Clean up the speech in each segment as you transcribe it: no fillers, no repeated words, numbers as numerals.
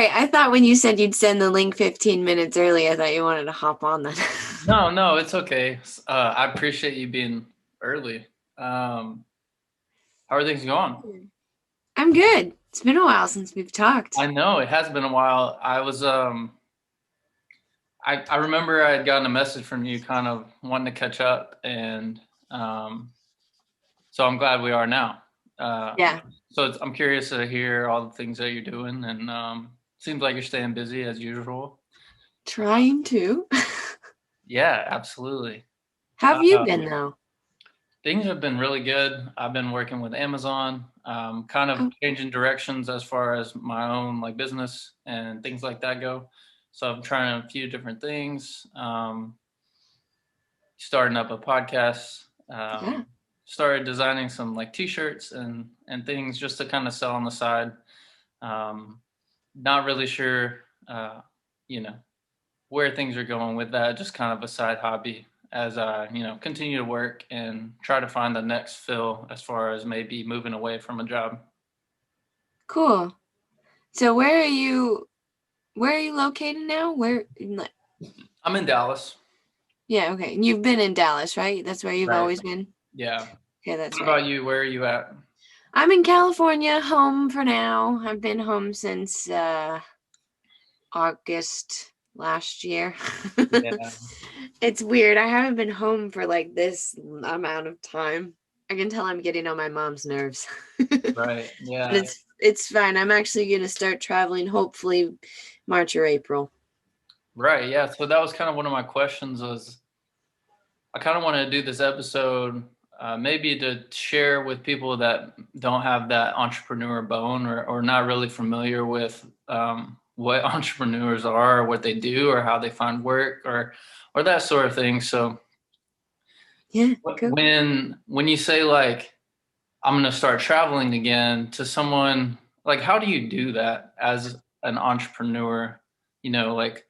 Sorry, I thought when you said you'd send the link 15 minutes early, I thought you wanted to hop on that. No, it's okay. I appreciate you being early. How are things going? I'm good. It's been a while since we've talked. I know it has been a while. I remember I had gotten a message from you kind of wanting to catch up, and um, so I'm glad we are now. Uh, Yeah. I'm curious to hear all the things that you're doing, and seems like you're staying busy as usual. Trying to. Yeah, absolutely. How have you Uh, been though? Things have been really good. I've been working with Amazon, kind of Oh, changing directions as far as my own like business and things like that go. So I'm trying a few different things. Starting up a podcast. yeah. Started designing some like T-shirts and things just to kind of sell on the side. Um, Not really sure, you know, where things are going with that. Just kind of a side hobby as I, continue to work and try to find the next fill as far as maybe moving away from a job. Cool. So where are you located now? I'm in Dallas. Yeah, okay. And you've been in Dallas, right? That's where you've Right. always been? Yeah. Okay, that's What right. about you? Where are you at? I'm in California, home for now. I've been home since August last year. Yeah. It's weird. I haven't been home for like this amount of time. I can tell I'm getting on my mom's nerves. Right. But Yeah. it's fine. I'm actually going to start traveling hopefully March or April. Right. Yeah. So that was kind of one of my questions was I kind of wanted to do this episode maybe to share with people that don't have that entrepreneur bone or not really familiar with what entrepreneurs are, or what they do, or how they find work, or that sort of thing. So Yeah, go. when you say like I'm going to start traveling again to someone like how do you do that as an entrepreneur? Like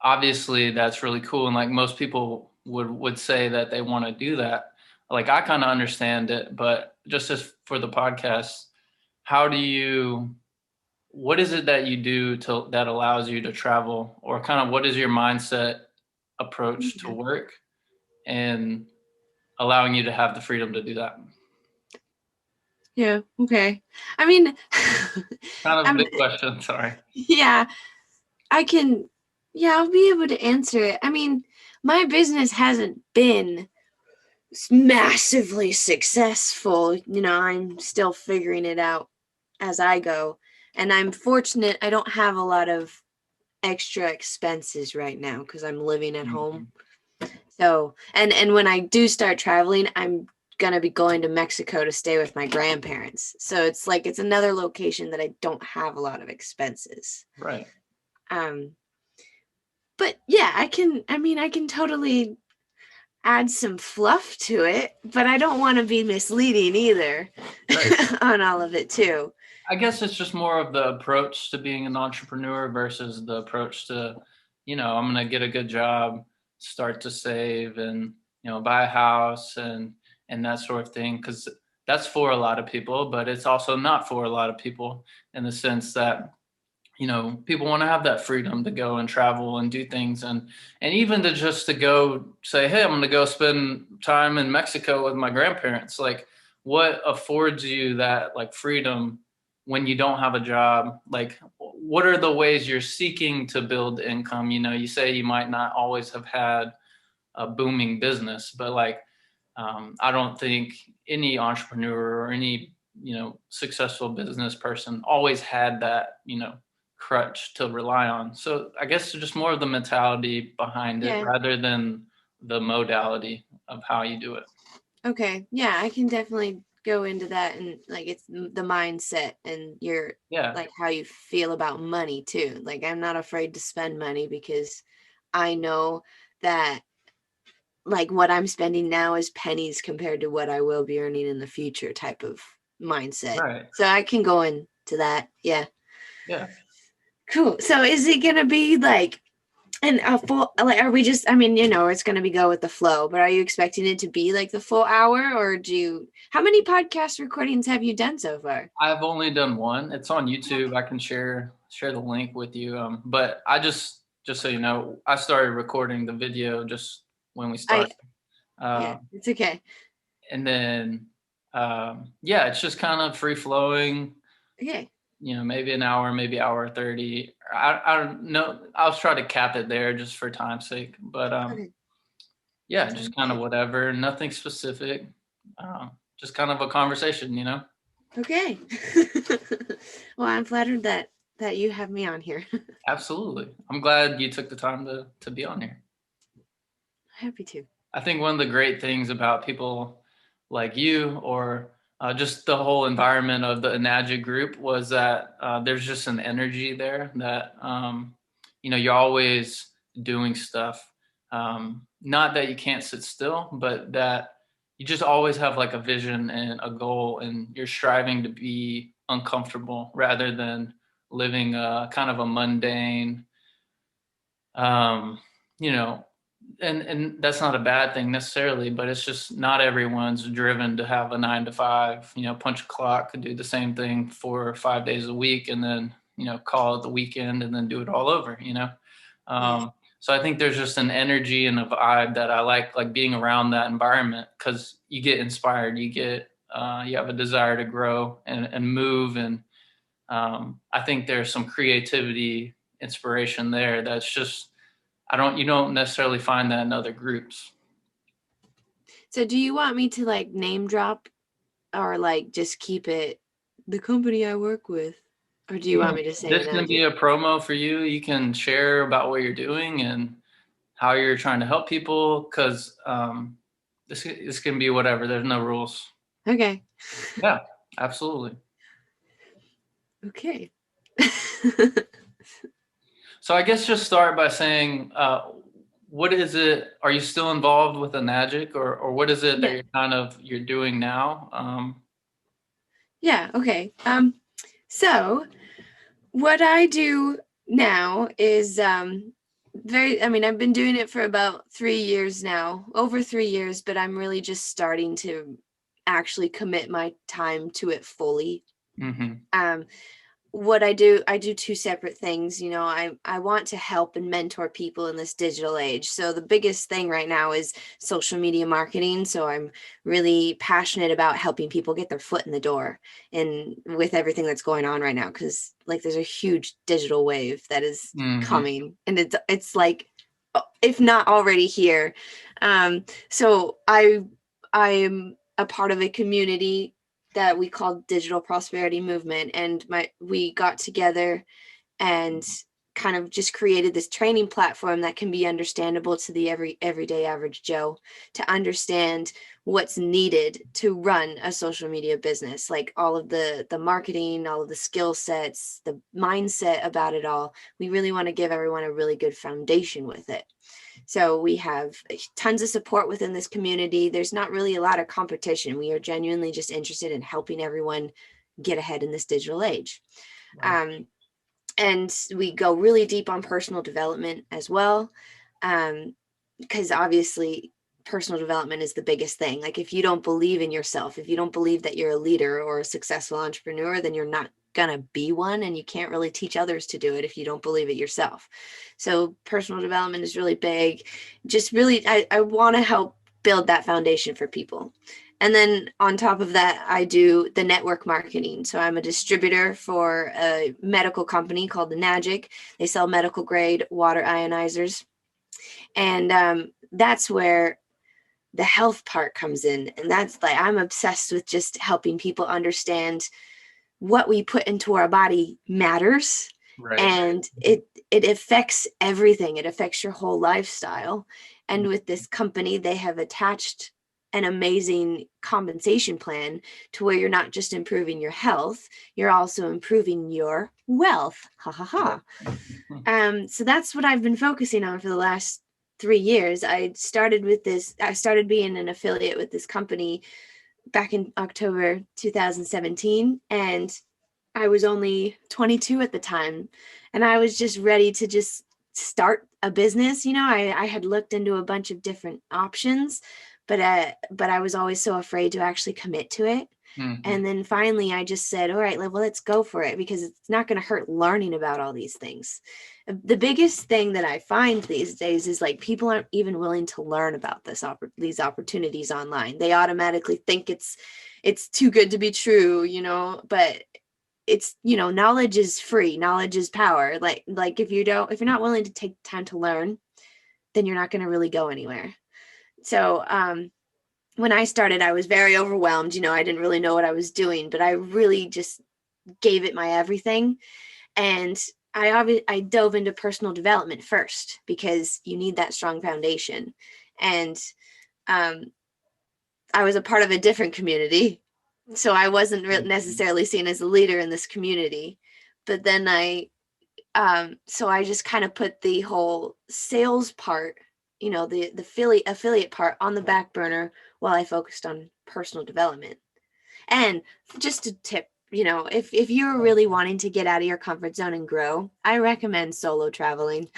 obviously that's really cool and like most people would say that they want to do that. Like I kind of understand it, but just as for the podcast, how do you what is it that you do to that allows you to travel, or kind of what is your mindset approach to work and allowing you to have the freedom to do that? Yeah, okay. I mean, Kind of a I'm big question, sorry. yeah, I can yeah, I'll be able to answer it. I mean, my business hasn't been massively successful. I'm still figuring it out as I go. And I'm fortunate I don't have a lot of extra expenses right now because I'm living at home. Mhm. So, and when I do start traveling, I'm gonna be going to Mexico to stay with my grandparents. So it's like it's another location that I don't have a lot of expenses. Right. Um, but yeah, I can totally add some fluff to it, but I don't want to be misleading either Right. on all of it too. I guess it's just more of the approach to being an entrepreneur versus the approach to, I'm going to get a good job, start to save and, buy a house and that sort of thing. Cause that's for a lot of people, but it's also not for a lot of people in the sense that, people want to have that freedom to go and travel and do things and even to just to go say, hey, I'm going to go spend time in Mexico with my grandparents. Like what affords you that like freedom when you don't have a job? Like what are the ways you're seeking to build income? You say you might not always have had a booming business, but like I don't think any entrepreneur or any successful business person always had that crutch to rely on. So I guess just more of the mentality behind it Yeah. rather than the modality of how you do it. Okay. Yeah, I can definitely go into that and like it's the mindset and your Yeah. like how you feel about money too. Like I'm not afraid to spend money because I know that like what I'm spending now is pennies compared to what I will be earning in the future type of mindset. Right. So I can go into that. Yeah. Yeah. Cool. So is it gonna be like and a full like are we just I mean, it's gonna be go with the flow, but are you expecting it to be like the full hour or do you how many podcast recordings have you done so far? I've only done one. It's on YouTube. I can share the link with you. But I just so you know, I started recording the video just when we I started. Yeah, Uh, it's okay. and then yeah, it's just kind of free flowing. Okay. Maybe an hour, maybe hour 30. I don't know. I'll try to cap it there just for time's sake. But Okay. yeah, Sounds just kind of good. whatever, nothing specific. Just kind of a conversation. Okay. Well, I'm flattered that you have me on here. Absolutely. I'm glad you took the time to be on here. Happy to. I think one of the great things about people like you, or just the whole environment of the Enagic group, was that there's just an energy there that you're always doing stuff. Not that you can't sit still, but that you just always have like a vision and a goal, and you're striving to be uncomfortable rather than living kind of a mundane, um, you know, and that's not a bad thing necessarily, but it's just not everyone's driven to have a 9 to 5, punch a clock, do the same thing for 5 days a week, and then call it the weekend and then do it all over. Yeah. So I think there's just an energy and a vibe that I like being around that environment, because you get inspired, you have a desire to grow and move, and I think there's some creativity, inspiration there that's just you don't necessarily find that in other groups. So do you want me to like name drop or like just keep it the company I work with? Or do you want me to say This can be Enagic? a promo for you. You can share about what you're doing and how you're trying to help people, because this can be whatever. There's no rules. Okay. Yeah, absolutely. Okay. So I guess just start by saying, what is it? Are you still involved with Enagic, or what is it that Yeah. you're doing now? Yeah, okay. So what I do now is I've been doing it for about 3 years now, over 3 years, but I'm really just starting to actually commit my time to it fully. Mm-hmm. Um, what I do two separate things. I want to help and mentor people in this digital age. So the biggest thing right now is social media marketing. So I'm really passionate about helping people get their foot in the door and with everything that's going on right now, because like there's a huge digital wave that is Mm-hmm. coming, and it's like, if not already here. So I'm a part of a community that we call Digital Prosperity Movement, and we got together and kind of just created this training platform that can be understandable to the everyday average Joe, to understand what's needed to run a social media business, like all of the marketing, all of the skill sets, the mindset about it all. We really want to give everyone a really good foundation with it. So we have tons of support within this community. There's not really a lot of competition. We are genuinely just interested in helping everyone get ahead in this digital age. Right. Um, and we go really deep on personal development as well. Because obviously personal development is the biggest thing. Like if you don't believe in yourself, if you don't believe that you're a leader or a successful entrepreneur, then you're not gonna be one, and you can't really teach others to do it if you don't believe it yourself. So personal development is really big. Just really, I want to help build that foundation for people. And then on top of that, I do the network marketing. So I'm a distributor for a medical company called the Enagic. They sell medical grade water ionizers. And that's where the health part comes in. And that's like, I'm obsessed with just helping people understand what we put into our body matters, Right. and it affects everything. It affects your whole lifestyle. And with this company, they have attached an amazing compensation plan to where you're not just improving your health, you're also improving your wealth. Ha ha ha. So that's what I've been focusing on for the last 3 years. I started being an affiliate with this company back in October 2017, and I was only 22 at the time, and I was just ready to just start a business. I had looked into a bunch of different options, but I was always so afraid to actually commit to it. Mm-hmm. And then finally I just said, all right, well, let's go for it, because it's not going to hurt learning about all these things. The biggest thing that I find these days is like people aren't even willing to learn about these opportunities online. They automatically think it's too good to be true, but it's, knowledge is free, knowledge is power. Like if you're not willing to take time to learn, then you're not going to really go anywhere. So when I started, I was very overwhelmed. I didn't really know what I was doing, but I really just gave it my everything. And I dove into personal development first, because you need that strong foundation. And um, I was a part of a different community, so I wasn't necessarily seen as a leader in this community. But then so I just kind of put the whole sales part, the affiliate part on the back burner while I focused on personal development. And just a tip, if you're really wanting to get out of your comfort zone and grow, I recommend solo traveling.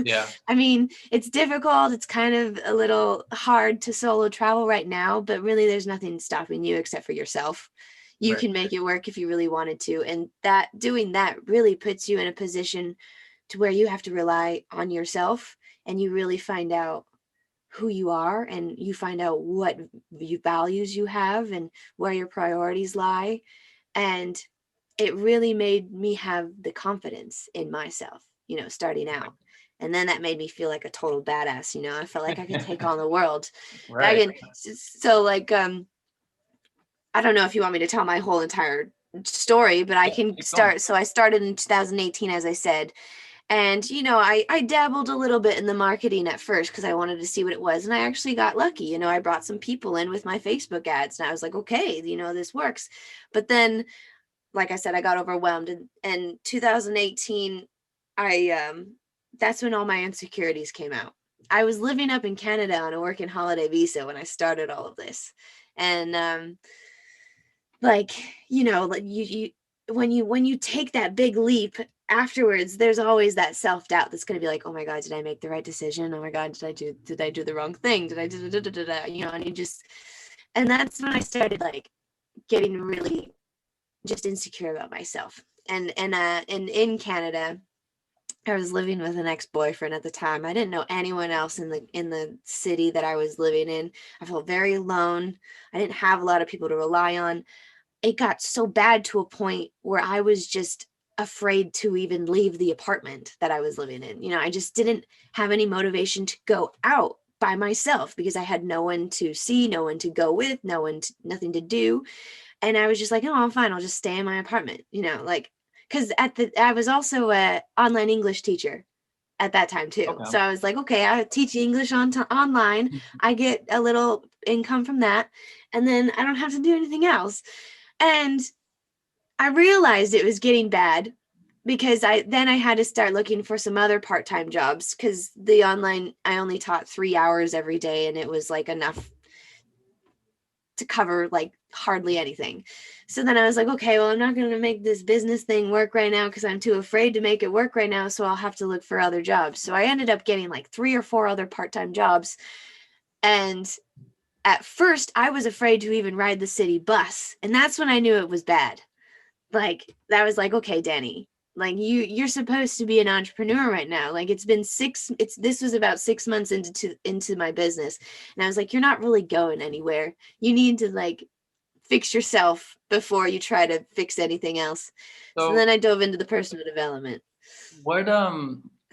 Yeah. I mean, it's difficult. It's kind of a little hard to solo travel right now, but really there's nothing stopping you except for yourself. You Right. can make it work if you really wanted to. And doing that really puts you in a position to where you have to rely on yourself, and you really find out who you are, and you find out what values you have and where your priorities lie. And it really made me have the confidence in myself, starting out. And then that made me feel like a total badass. I felt like I could take on the world. I Right. can. So like, I don't know if you want me to tell my whole entire story, but I Yeah, can keep going. start. So I started in 2018, as I said. And, I dabbled a little bit in the marketing at first because I wanted to see what it was. And I actually got lucky. I brought some people in with my Facebook ads, and I was like, okay, this works. But then, like I said, I got overwhelmed. And 2018, that's when all my insecurities came out. I was living up in Canada on a working holiday visa when I started all of this. And, like, like you when you take that big leap, afterwards there's always that self-doubt that's going to be like, oh my god, did I make the right decision? Oh my god, did I do the wrong thing? Did I do and you just, and that's when I started like getting really just insecure about myself. And in Canada, I was living with an ex-boyfriend at the time. I didn't know anyone else in the city that I was living in. I felt very alone. I didn't have a lot of people to rely on. It got so bad to a point where I was just afraid to even leave the apartment that I was living in. I just didn't have any motivation to go out by myself because I had no one to see, no one to go with, nothing to do. And I was just like, oh, I'm fine. I'll just stay in my apartment, like, because I was also a online English teacher at that time too. Okay. So I was like, okay, I teach English online. I get a little income from that, and then I don't have to do anything else. And I realized it was getting bad because I had to start looking for some other part-time jobs, because the online, I only taught 3 hours every day, and it was like enough to cover like hardly anything. So then I was like, okay, well, I'm not going to make this business thing work right now because I'm too afraid to make it work right now. So I'll have to look for other jobs. So I ended up getting like 3 or 4 other part-time jobs. And at first I was afraid to even ride the city bus. And that's when I knew it was bad. Like, that was like, okay, Dani, like you're supposed to be an entrepreneur right now. Like, this was about 6 months into my business. And I was like, you're not really going anywhere. You need to like fix yourself before you try to fix anything else. So So then I dove into the personal development. what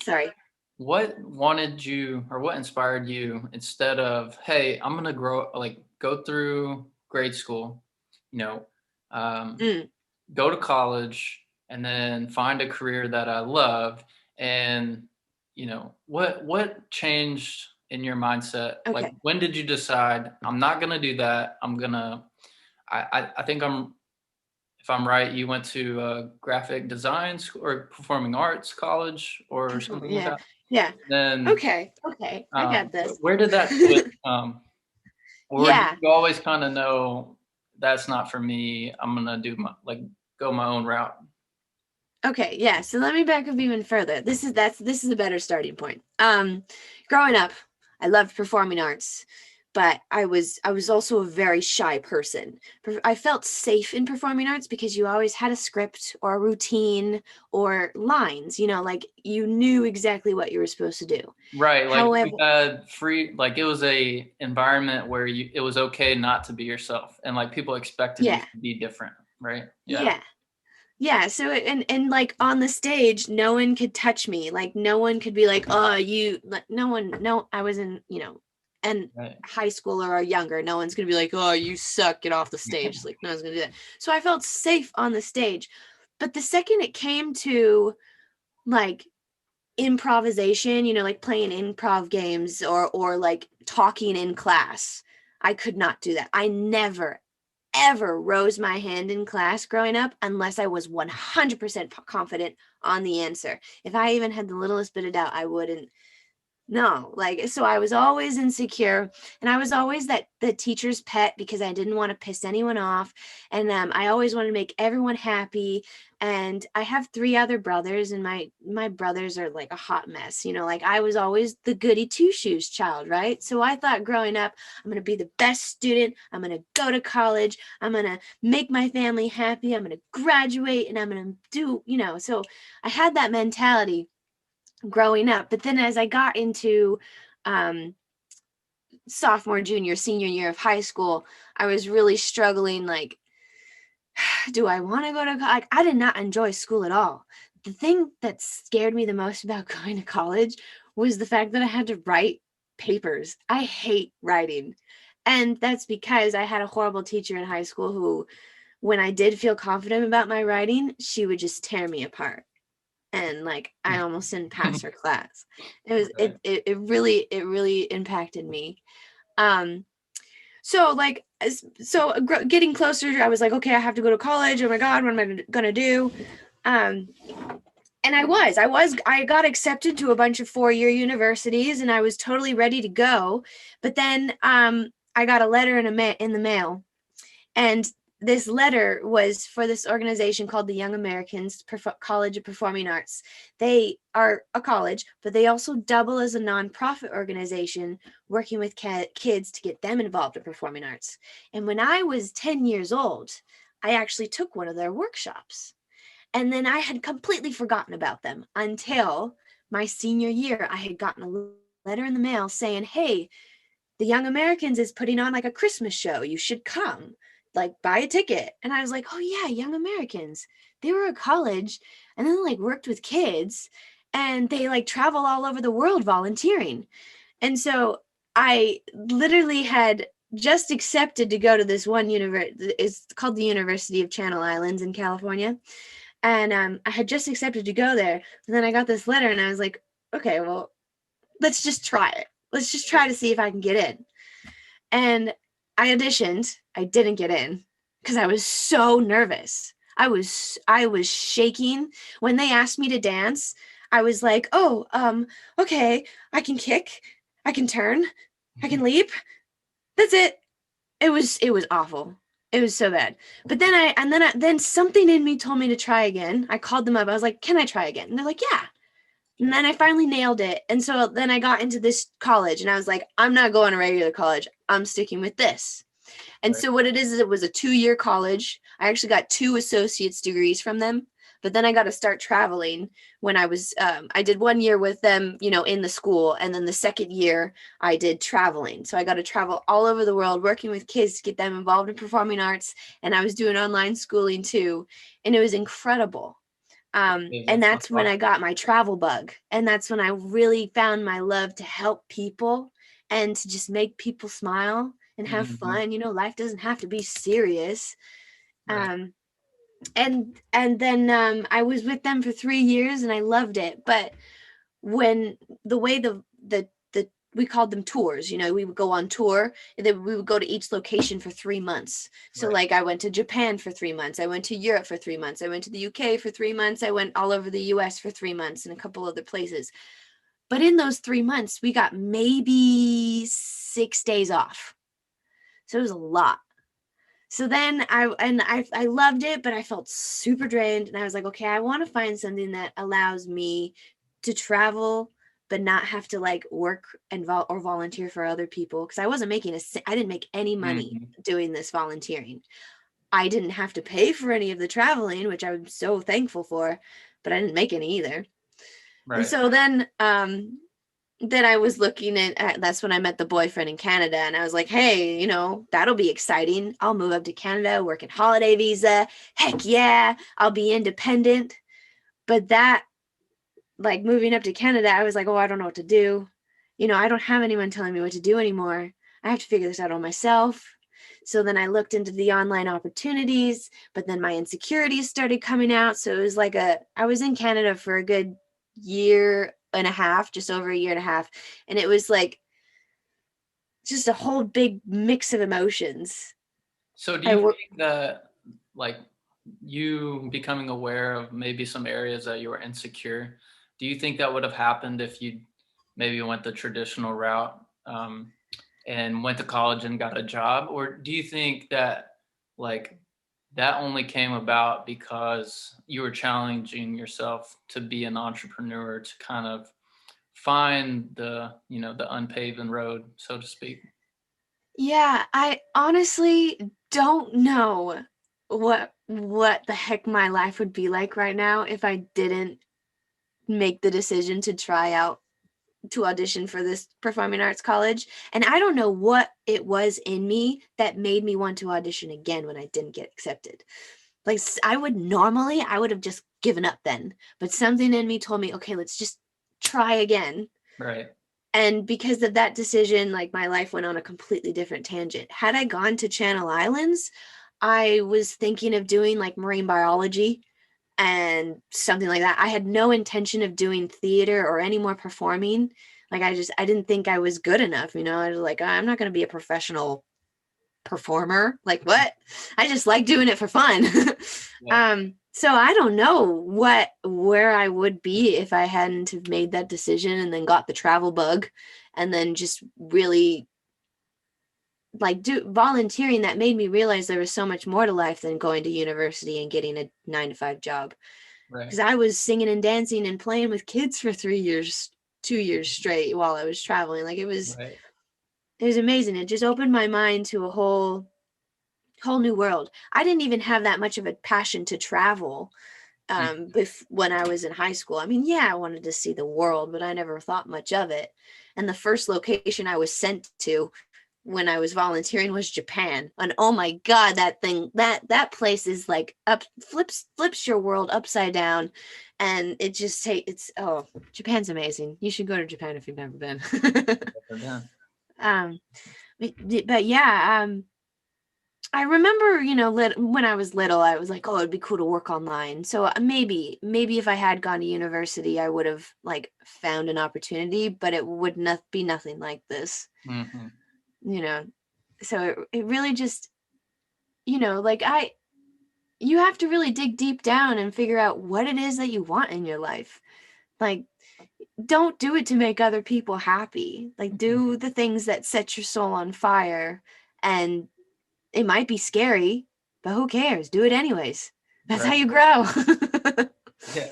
Sorry. what wanted you, or what inspired you, instead of, hey, I'm gonna go through grade school, you know, um, Mm, go to college, and then find a career that I love, and what changed in your mindset? Like, okay. when did you decide, I'm not gonna do that? I think if I'm right, you went to graphic design school or performing arts college or something like Yeah. that. Yeah. Then, Okay. I got this. where did that switch come? Or did Yeah. you always kind of know that's not for me? I'm gonna go my own route. Okay, yeah. So let me back up even further. This is a better starting point. Growing up, I loved performing arts, but I was also a very shy person. I felt safe in performing arts because you always had a script or a routine or lines, like you knew exactly what you were supposed to do. Right. Like However, you had free, like it was a environment where it was okay not to be yourself, and like people expected you yeah, to be different. Right. Yeah. yeah. Yeah, so and like on the stage, no one could touch me. Like no one could be like, "Oh, you," like no one, no, I was in, and Right. high school or younger, no one's gonna be like, "Oh, you suck, get off the stage." Like no one's gonna do that. So I felt safe on the stage. But the second it came to like improvisation, like playing improv games or like talking in class, I could not do that. I never ever rose my hand in class growing up unless I was 100% confident on the answer. If I even had the littlest bit of doubt, I wouldn't. No, like, so I was always insecure, and I was always the teacher's pet because I didn't want to piss anyone off, and I always wanted to make everyone happy. And I have three other brothers, and my brothers are like a hot mess, like I was always the goody two shoes child, right? So I thought growing up, I'm gonna be the best student, I'm gonna go to college, I'm gonna make my family happy, I'm gonna graduate, and I'm gonna do, so I had that mentality growing up. But then as I got into um, sophomore, junior, senior year of high school, I was really struggling. Like, do I want to go to college? I did not enjoy school at all. The thing that scared me the most about going to college was the fact that I had to write papers. I hate writing. And that's because I had a horrible teacher in high school who, when I did feel confident about my writing, she would just tear me apart. And like I almost didn't pass her class. It was Right. it really impacted me. Um so like getting closer, I was like, okay, I have to go to college. Oh my God, what am I gonna do? Um and I got accepted to a bunch of 4-year universities, and I was totally ready to go. But then I got a letter in the mail, and this letter was for this organization called the Young Americans College of Performing Arts. They are a college, but they also double as a nonprofit organization working with kids to get them involved in performing arts. And when I was 10 years old, I actually took one of their workshops. And then I had completely forgotten about them until my senior year. I had gotten a letter in the mail saying, "Hey, the Young Americans is putting on like a Christmas show. You should come, like buy a ticket." And I was like, "Oh yeah, Young Americans." They were a college and then like worked with kids, and they like travel all over the world volunteering. And so I literally had just accepted to go to this one university. It's called the University of Channel Islands in California. And I had just accepted to go there. And then I got this letter and I was like, okay, well, let's just try it. Let's just try to see if I can get in. And I auditioned. I didn't get in because I was so nervous. I was shaking when they asked me to dance. I was like, "Oh, okay, I can kick, I can turn, I can leap. That's it." It was awful. It was so bad. But then something in me told me to try again. I called them up. I was like, "Can I try again?" And they're like, "Yeah." And then I finally nailed it. And so then I got into this college and I was like, I'm not going to regular college. I'm sticking with this. And Right. so what it is it was a 2-year college. I actually got 2 associate's degrees from them. But then I got to start traveling when I did 1 year with them, in the school. And then the second year I did traveling. So I got to travel all over the world working with kids to get them involved in performing arts. And I was doing online schooling too. And it was incredible. And That's that's when I awesome. got my travel bug. And that's when I really found my love to help people and to just make people smile and have Mhm. fun. Life doesn't have to be serious. Right. Um, and then I was with them for 3 years and I loved it. But when the way the we called them tours, we would go on tour and then we would go to each location for 3 months. So Right. like I went to Japan for 3 months, I went to Europe for 3 months, I went to the UK for 3 months, I went all over the US for 3 months and a couple other places. But in those 3 months we got maybe 6 days off, so it was a lot. So then I loved it, but I felt super drained, and I was like, okay, I want to find something that allows me to travel but not have to like work and or volunteer for other people. Cause I wasn't making I didn't make any money Mhm. doing this volunteering. I didn't have to pay for any of the traveling, which I'm so thankful for, but I didn't make any either. And Right. so then I was looking at that's when I met the boyfriend in Canada, and I was like, hey, that'll be exciting. I'll move up to Canada, work in holiday visa. Heck yeah, I'll be independent. But that, like moving up to Canada, I was like, oh, I don't know what to do. I don't have anyone telling me what to do anymore. I have to figure this out on myself. So then I looked into the online opportunities, but then my insecurities started coming out. So it was like I was in Canada for a good year and a half, just over a year and a half. And it was like just a whole big mix of emotions. So do I you work, think that like you becoming aware of maybe some areas that you were insecure, do you think that would have happened if you maybe went the traditional route and went to college and got a job? Or do you think that like that only came about because you were challenging yourself to be an entrepreneur to kind of find the unpaved road, so to speak? yeah, I honestly don't know what the heck my life would be like right now if I didn't make the decision to try out to audition for this performing arts college. And I don't know what it was in me that made me want to audition again when I didn't get accepted. Like I would have just given up then, but something in me told me, okay, let's just try again. Right. And because of that decision, like my life went on a completely different tangent. Had I gone to Channel Islands, I was thinking of doing like marine biology and something like that. I had no intention of doing theater or any more performing. Like I didn't think I was good enough, I was like, I'm not going to be a professional performer. Like what? I just like doing it for fun. Yeah. So I don't know where I would be if I hadn't have made that decision and then got the travel bug and then just really like do volunteering that made me realize there was so much more to life than going to university and getting a 9 to 5 job. Right. Because I was singing and dancing and playing with kids for 3 years, 2 years straight while I was traveling. Like Right. it was amazing. It just opened my mind to a whole new world. I didn't even have that much of a passion to travel Mm. when I was in high school. I mean, yeah, I wanted to see the world, but I never thought much of it. And the first location I was sent to when I was volunteering was Japan. And oh my God, that place is like flips your world upside down. And it just it's oh, Japan's amazing. You should go to Japan if you've never been. Never been. um but yeah, I remember, when I was little, I was like, oh, it'd be cool to work online. So maybe if I had gone to university, I would have like found an opportunity, but it would not be nothing like this, Hmm. you know. So it really just, like you have to really dig deep down and figure out what it is that you want in your life. Like, don't do it to make other people happy. Like, do the things that set your soul on fire. And it might be scary, but who cares? Do it anyways. That's how Right. you grow. Yeah.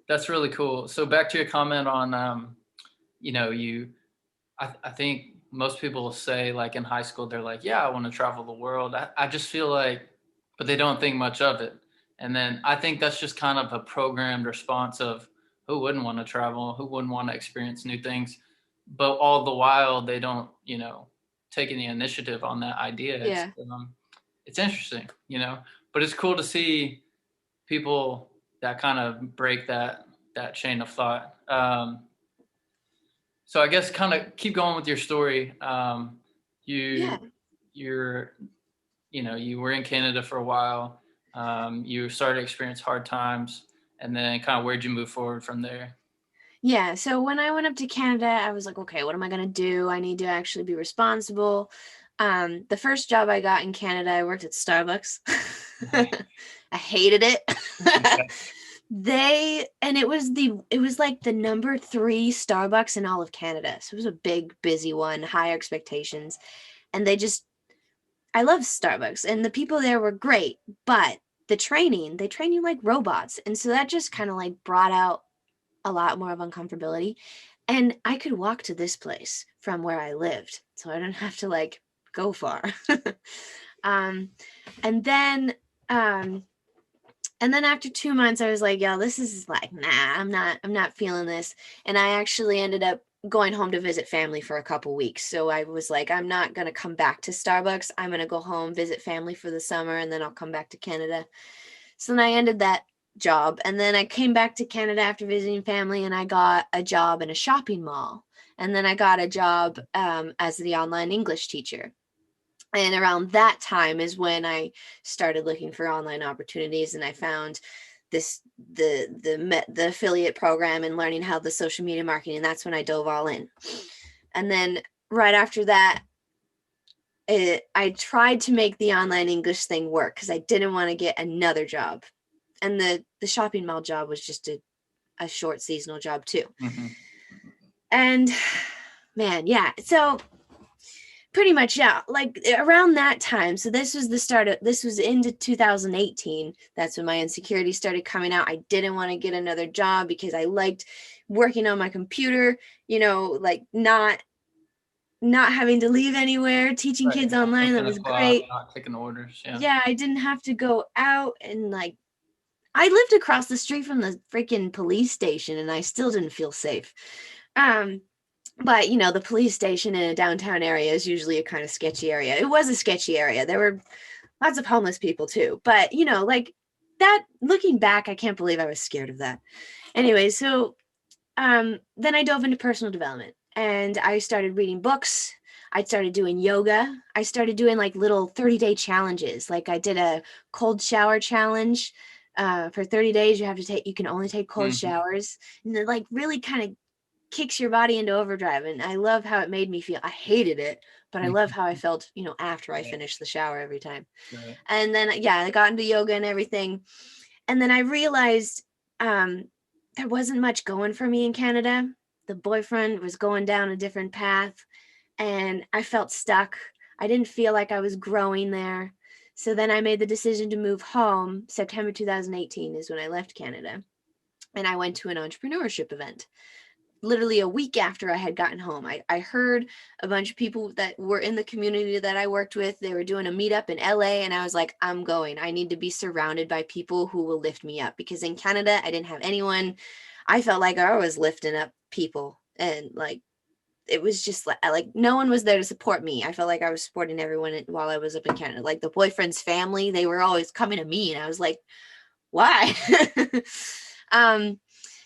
That's really cool. So back to your comment on, you, I think most people will say like in high school, they're like, yeah, I want to travel the world. I just feel like, but they don't think much of it. And then I think that's just kind of a programmed response of who wouldn't want to travel, who wouldn't want to experience new things. But all the while they don't, take any initiative on that idea. Yeah. It's interesting, but it's cool to see people that kind of break that chain of thought. So I guess kind of keep going with your story. Yeah. You you're you were in Canada for a while. You started to experience hard times, and then kind of where'd you move forward from there? Yeah. So when I went up to Canada, I was like, okay, what am I going to do? I need to actually be responsible. The first job I got in Canada, I worked at Starbucks. I hated it. Okay. And it was like the number 3 Starbucks in all of Canada. So it was a big, busy one, high expectations. And I love Starbucks and the people there were great, but they train you like robots. And so that just kind of like brought out a lot more of uncomfortability. And I could walk to this place from where I lived, so I don't have to like go far. um, and then um, and then after 2 months, I was like, yo, this is like, nah, I'm not feeling this. And I actually ended up going home to visit family for a couple weeks. So I was like, I'm not going to come back to Starbucks. I'm going to go home, visit family for the summer, and then I'll come back to Canada. So then I ended that job. And then I came back to Canada after visiting family, and I got a job in a shopping mall. And then I got a job as the online English teacher. And around that time is when I started looking for online opportunities, and I found this the affiliate program and learning how the social media marketing. And that's when I dove all in. And then right after that, I tried to make the online English thing work because I didn't want to get another job. And the shopping mall job was just a short seasonal job too. Mm-hmm. And man, yeah. So pretty much, yeah, like around that time. So this was into 2018. That's when my insecurity started coming out. I didn't want to get another job because I liked working on my computer, like not having to leave anywhere, teaching kids online. That was great. Not taking orders. Yeah, I didn't have to go out, and like I lived across the street from the freaking police station, and I still didn't feel safe. But the police station in a downtown area is usually a kind of sketchy area. It was a sketchy area. There were lots of homeless people too. But like that, looking back, I can't believe I was scared of that. Anyway, so then I dove into personal development, and I started reading books. I started doing yoga. I started doing like little 30-day challenges. Like I did a cold shower challenge. For 30 days, you can only take cold showers, and it like really kind of kicks your body into overdrive. And I love how it made me feel. I hated it, but I love how I felt, after I finished the shower every time. Right. And then, yeah, I got into yoga and everything. And then I realized there wasn't much going for me in Canada. The boyfriend was going down a different path, and I felt stuck. I didn't feel like I was growing there. So then I made the decision to move home. September 2018 is when I left Canada. And I went to an entrepreneurship event literally a week after I had gotten home. I heard a bunch of people that were in the community that I worked with. They were doing a meetup in LA, and I was like, I'm going. I need to be surrounded by people who will lift me up, because in Canada, I didn't have anyone. I felt like I was lifting up people, and like it was just like no one was there to support me. I felt like I was supporting everyone while I was up in Canada. Like the boyfriend's family, they were always coming to me, and I was like, why?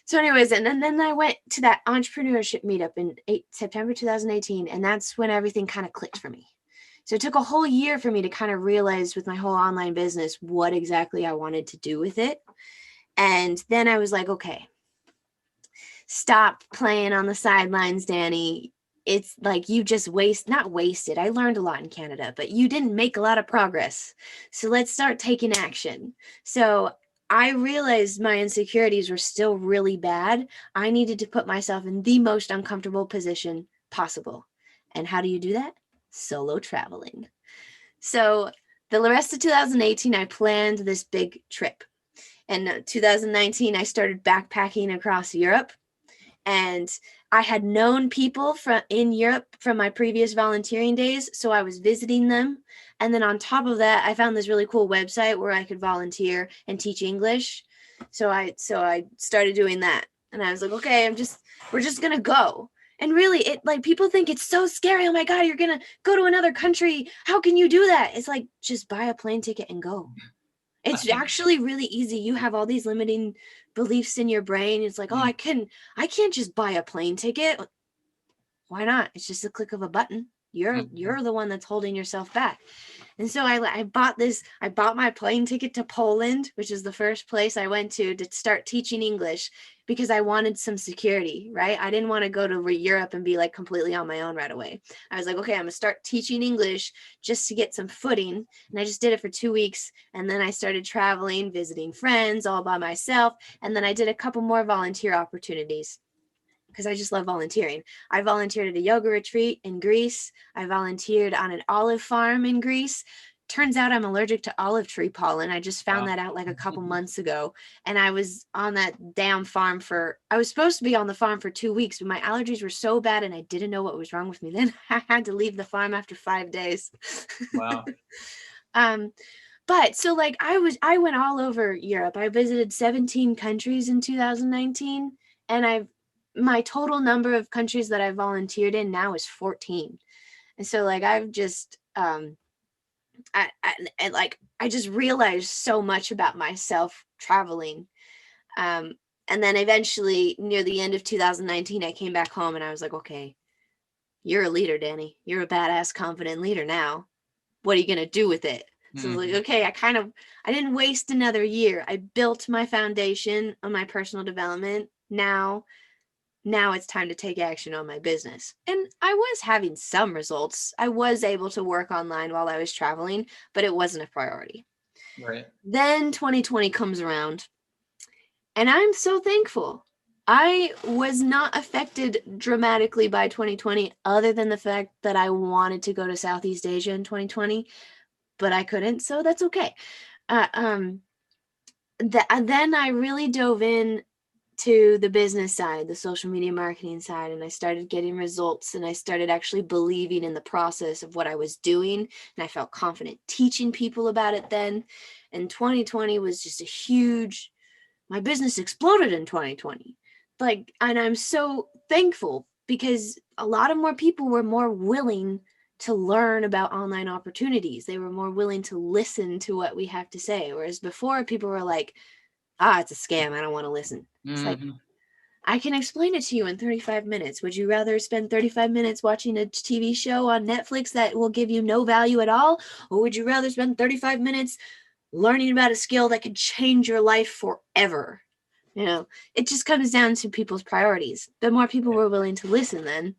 So anyways, and then I went to that entrepreneurship meetup in September 2018, and that's when everything kind of clicked for me. So it took a whole year for me to kind of realize with my whole online business what exactly I wanted to do with it. And then I was like, okay, stop playing on the sidelines, Dani. It's like you just not wasted. I learned a lot in Canada, but you didn't make a lot of progress. So let's start taking action. So I realized my insecurities were still really bad. I needed to put myself in the most uncomfortable position possible. And how do you do that? Solo traveling. So the rest of 2018, I planned this big trip. And 2019, I started backpacking across Europe. And I had known people in Europe from my previous volunteering days, so I was visiting them. And then on top of that, I found this really cool website where I could volunteer and teach English. So I started doing that. And I was like, okay, we're just gonna go. And really, it like people think it's so scary. Oh my God, you're gonna go to another country. How can you do that? It's like, just buy a plane ticket and go. It's actually really easy. You have all these limiting beliefs in your brain. It's like, oh, I can't just buy a plane ticket. Why not? It's just a click of a button. You're the one that's holding yourself back. And so I bought my plane ticket to Poland, which is the first place I went to start teaching English, because I wanted some security, right? I didn't want to go to Europe and be like completely on my own right away. I was like, okay, I'm gonna start teaching English just to get some footing. And I just did it for 2 weeks. And then I started traveling, visiting friends all by myself. And then I did a couple more volunteer opportunities, because I just love volunteering. I volunteered at a yoga retreat in Greece. I volunteered on an olive farm in Greece, turns out I'm allergic to olive tree pollen. I just found Wow. that out like a couple months ago. And I was on that damn farm I was supposed to be on the farm for 2 weeks, but my allergies were so bad and I didn't know what was wrong with me. Then I had to leave the farm after 5 days. Wow. um, but so like I went all over Europe. I visited 17 countries in 2019, and my total number of countries that I volunteered in now is 14. And so like I've just I just realized so much about myself traveling. Um, and then eventually near the end of 2019, I came back home and I was like, okay, you're a leader, Dani. You're a badass, confident leader now. What are you going to do with it? So I was like, Mhm. okay, I didn't waste another year. I built my foundation on my personal development. Now it's time to take action on my business. And I was having some results. I was able to work online while I was traveling, but it wasn't a priority. Right. Then 2020 comes around, and I'm so thankful. I was not affected dramatically by 2020, other than the fact that I wanted to go to Southeast Asia in 2020, but I couldn't, so that's okay. Uh, um, then I really dove in to the business side, the social media marketing side, and I started getting results, and I started actually believing in the process of what I was doing, and I felt confident teaching people about it then. And 2020 was just a huge, my business exploded in 2020. Like, and I'm so thankful because a lot of more people were more willing to learn about online opportunities. They were more willing to listen to what we have to say. Whereas before, people were like, it's a scam. I don't want to listen. It's like, Hmm. I can explain it to you in 35 minutes. Would you rather spend 35 minutes watching a TV show on Netflix that will give you no value at all? Or would you rather spend 35 minutes learning about a skill that could change your life forever? It just comes down to people's priorities. The more people were willing to listen then,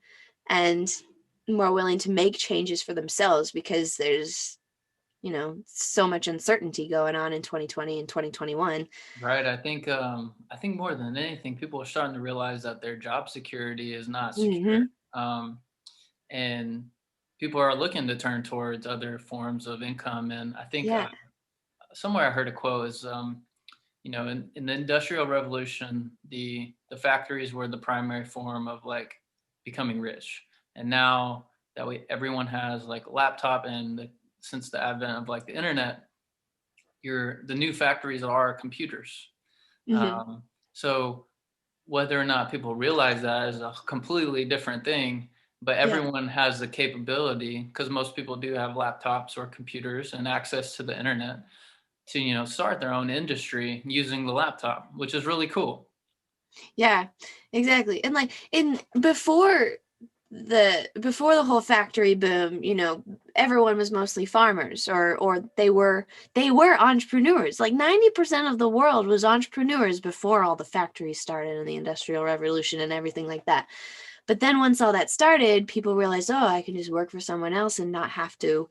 and more willing to make changes for themselves, because there's, so much uncertainty going on in 2020 and 2021. Right. I think more than anything, people are starting to realize that their job security is not secure. Mm-hmm. Um, and people are looking to turn towards other forms of income. And I think Yeah. somewhere I heard a quote is, in the Industrial Revolution, the factories were the primary form of like becoming rich. And now that everyone has like a laptop, and since the advent of like the internet, the new factories are computers. Mm-hmm. Um, so whether or not people realize that is a completely different thing, but Yeah. everyone has the capability, because most people do have laptops or computers and access to the internet, to start their own industry using the laptop, which is really cool. Yeah, exactly. And like before the whole factory boom, everyone was mostly farmers, or they were entrepreneurs. Like 90% of the world was entrepreneurs before all the factories started and the industrial revolution and everything like that. But then once all that started, people realized, oh, I can just work for someone else and not have to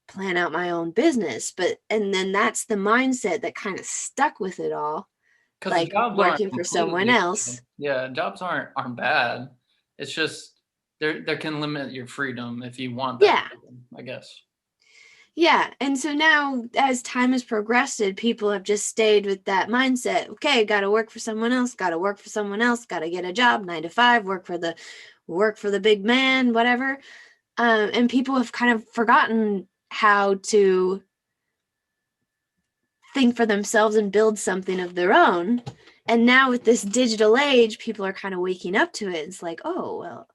plan out my own business. And then that's the mindset that kind of stuck with it all, Because the like jobs aren't working for someone completely else. yeah, jobs aren't bad. It's just there can limit your freedom if you want that Yeah. freedom, I guess. Yeah. And so now, as time has progressed, people have just stayed with that mindset. Okay, got to work for someone else, got to work for someone else, got to get a job, 9 to 5, work for the big man, whatever. And people have kind of forgotten how to think for themselves and build something of their own. And now with this digital age, people are kind of waking up to it. It's like, oh, well,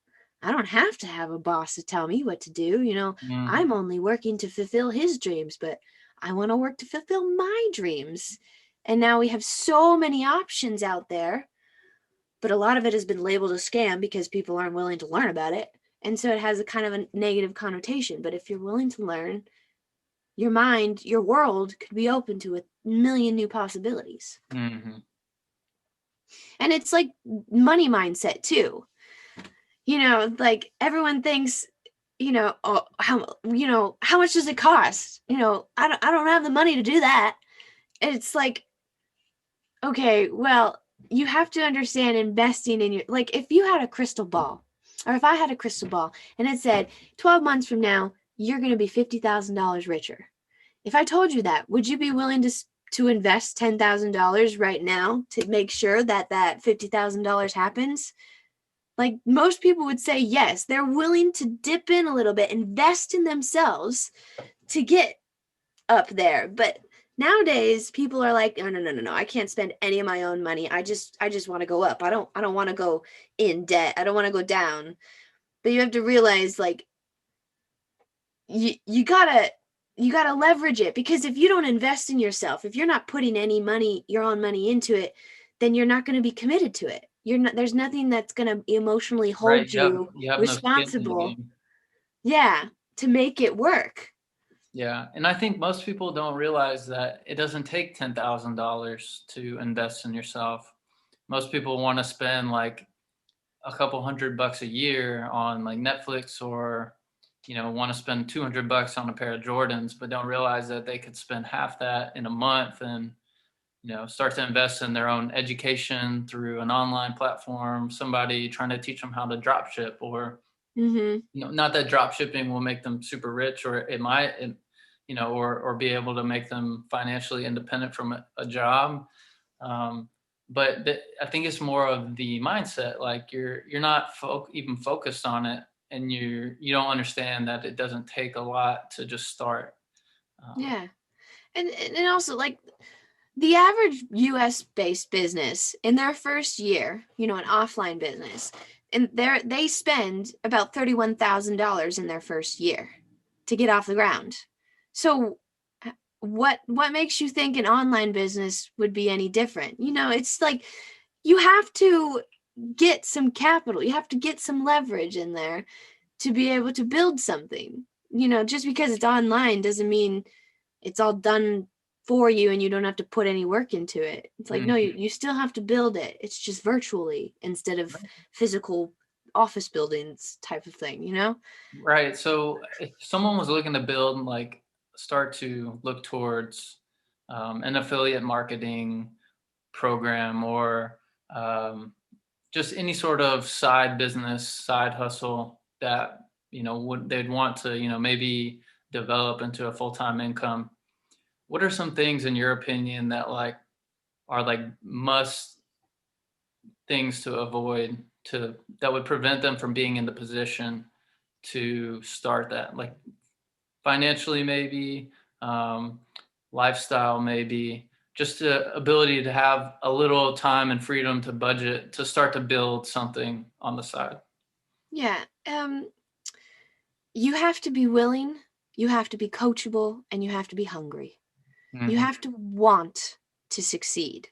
I don't have to have a boss to tell me what to do. Mhm. I'm only working to fulfill his dreams, but I want to work to fulfill my dreams. And now we have so many options out there, but a lot of it has been labeled a scam because people aren't willing to learn about it. And so it has a kind of a negative connotation. But if you're willing to learn, your mind, your world could be open to a million new possibilities. Mhm. And it's like money mindset too. Like everyone thinks, how much does it cost? I don't have the money to do that. And it's like, okay, well, you have to understand investing in like if you had a crystal ball, or if I had a crystal ball and it said 12 months from now, you're going to be $50,000 richer. If I told you that, would you be willing to invest $10,000 right now to make sure that that $50,000 happens? Like most people would say yes. They're willing to dip in a little bit, invest in themselves to get up there. But nowadays people are like, no, no, no, no, no. I can't spend any of my own money. I just want to go up. I don't want to go in debt. I don't want to go down. But you have to realize like you gotta leverage it, because if you don't invest in yourself, if you're not putting any money, your own money into it, then you're not going to be committed to it. You're not, there's nothing that's going to emotionally Right. hold you You have no skin in the responsible, game. yeah, to make it work. Yeah, and I think most people don't realize that it doesn't take $10,000 to invest in yourself. Most people want to spend like a couple $100 a year on like Netflix, or want to spend $200 on a pair of Jordans, but don't realize that they could spend half that in a month and start to invest in their own education through an online platform, somebody trying to teach them how to drop ship, or Mm-hmm. not that drop shipping will make them super rich, or it might, or be able to make them financially independent from a job. Um, but I think it's more of the mindset. Like you're not even focused on it, and you don't understand that it doesn't take a lot to just start. Yeah. And also like the average US based business in their first year, an offline business, and they spend about $31,000 in their first year to get off the ground. So what makes you think an online business would be any different? It's like you have to get some capital, you have to get some leverage in there to be able to build something. Just because it's online doesn't mean it's all done for you and you don't have to put any work into it. It's like, no, Mhm. you still have to build it. It's just virtually instead of physical office buildings type of thing. Right. So if someone was looking to build, like, start to look towards an affiliate marketing program, or just any sort of side business, side hustle that would they'd want to maybe develop into a full time income. What are some things in your opinion that like are like must things to avoid, to that would prevent them from being in the position to start that, like financially maybe, um, lifestyle maybe, just the ability to have a little time and freedom to budget to start to build something on the side? Yeah. You have to be willing, you have to be coachable, and you have to be hungry. You Hmm. have to want to succeed.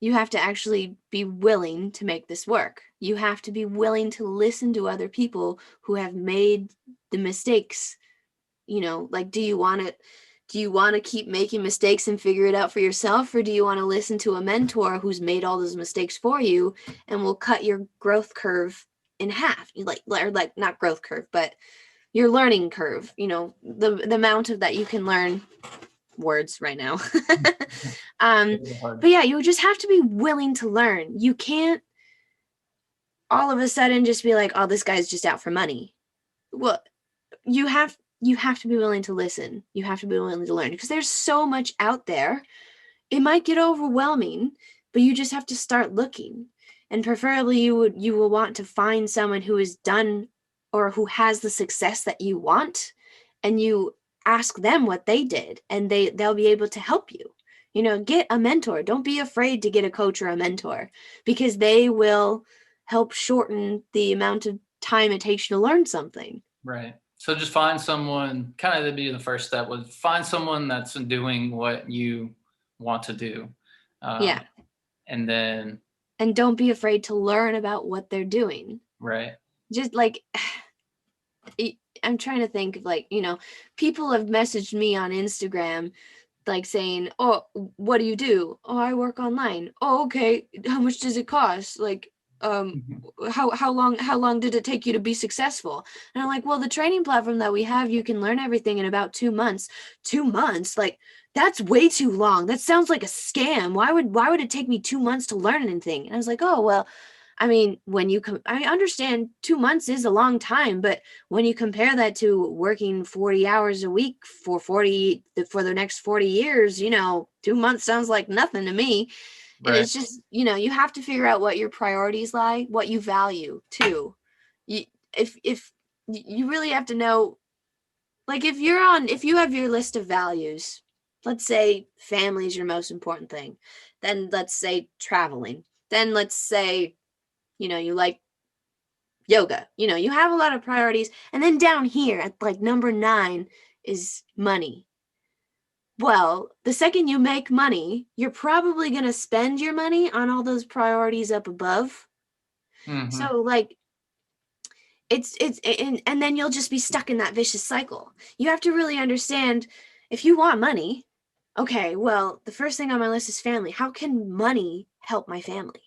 You have to actually be willing to make this work. You have to be willing to listen to other people who have made the mistakes. Like, do you want to keep making mistakes and figure it out for yourself, or do you want to listen to a mentor who's made all those mistakes for you and will cut your growth curve in half? Or like not growth curve, but your learning curve, the amount of that you can learn, words right now. um Hard. but yeah, you just have to be willing to learn. You can't all of a sudden just be like, oh, this guy's just out for money. Well, you have to be willing to listen. You have to be willing to learn, because there's so much out there. It might get overwhelming, but you just have to start looking. And preferably you will want to find someone who has done or who has the success that you want, and you ask them what they did, and they'll be able to help you. Get a mentor. Don't be afraid to get a coach or a mentor, because they will help shorten the amount of time it takes you to learn something. Right. So just find someone, kind of to be the first step was find someone that's doing what you want to do. Um, Yeah. and then, And don't be afraid to learn about what they're doing. right. Just like I'm trying to think of, like, people have messaged me on Instagram like saying, "Oh, what do you do?" "Oh, I work online." "Oh, okay. How much does it cost?" Like, um Mhm. how long did it take you to be successful? And I'm like, well, the training platform that we have, you can learn everything in about 2 months. 2 months? Like, that's way too long. That sounds like a scam. Why would it take me 2 months to learn anything? And I was like, oh, well, I mean, I understand 2 months is a long time, but when you compare that to working 40 hours a week for the next 40 years, 2 months sounds like nothing to me. And Right. it's just, you have to figure out what your priorities lie, what you value too. You, if you really have to know, like if you have your list of values, let's say family is your most important thing, then let's say traveling, then let's say, you like yoga, you have a lot of priorities. And then down here at like number 9 is money. Well, the second you make money, you're probably going to spend your money on all those priorities up above. Hmm. So like and then you'll just be stuck in that vicious cycle. You have to really understand, if you want money, okay, well, the first thing on my list is family. How can money help my family?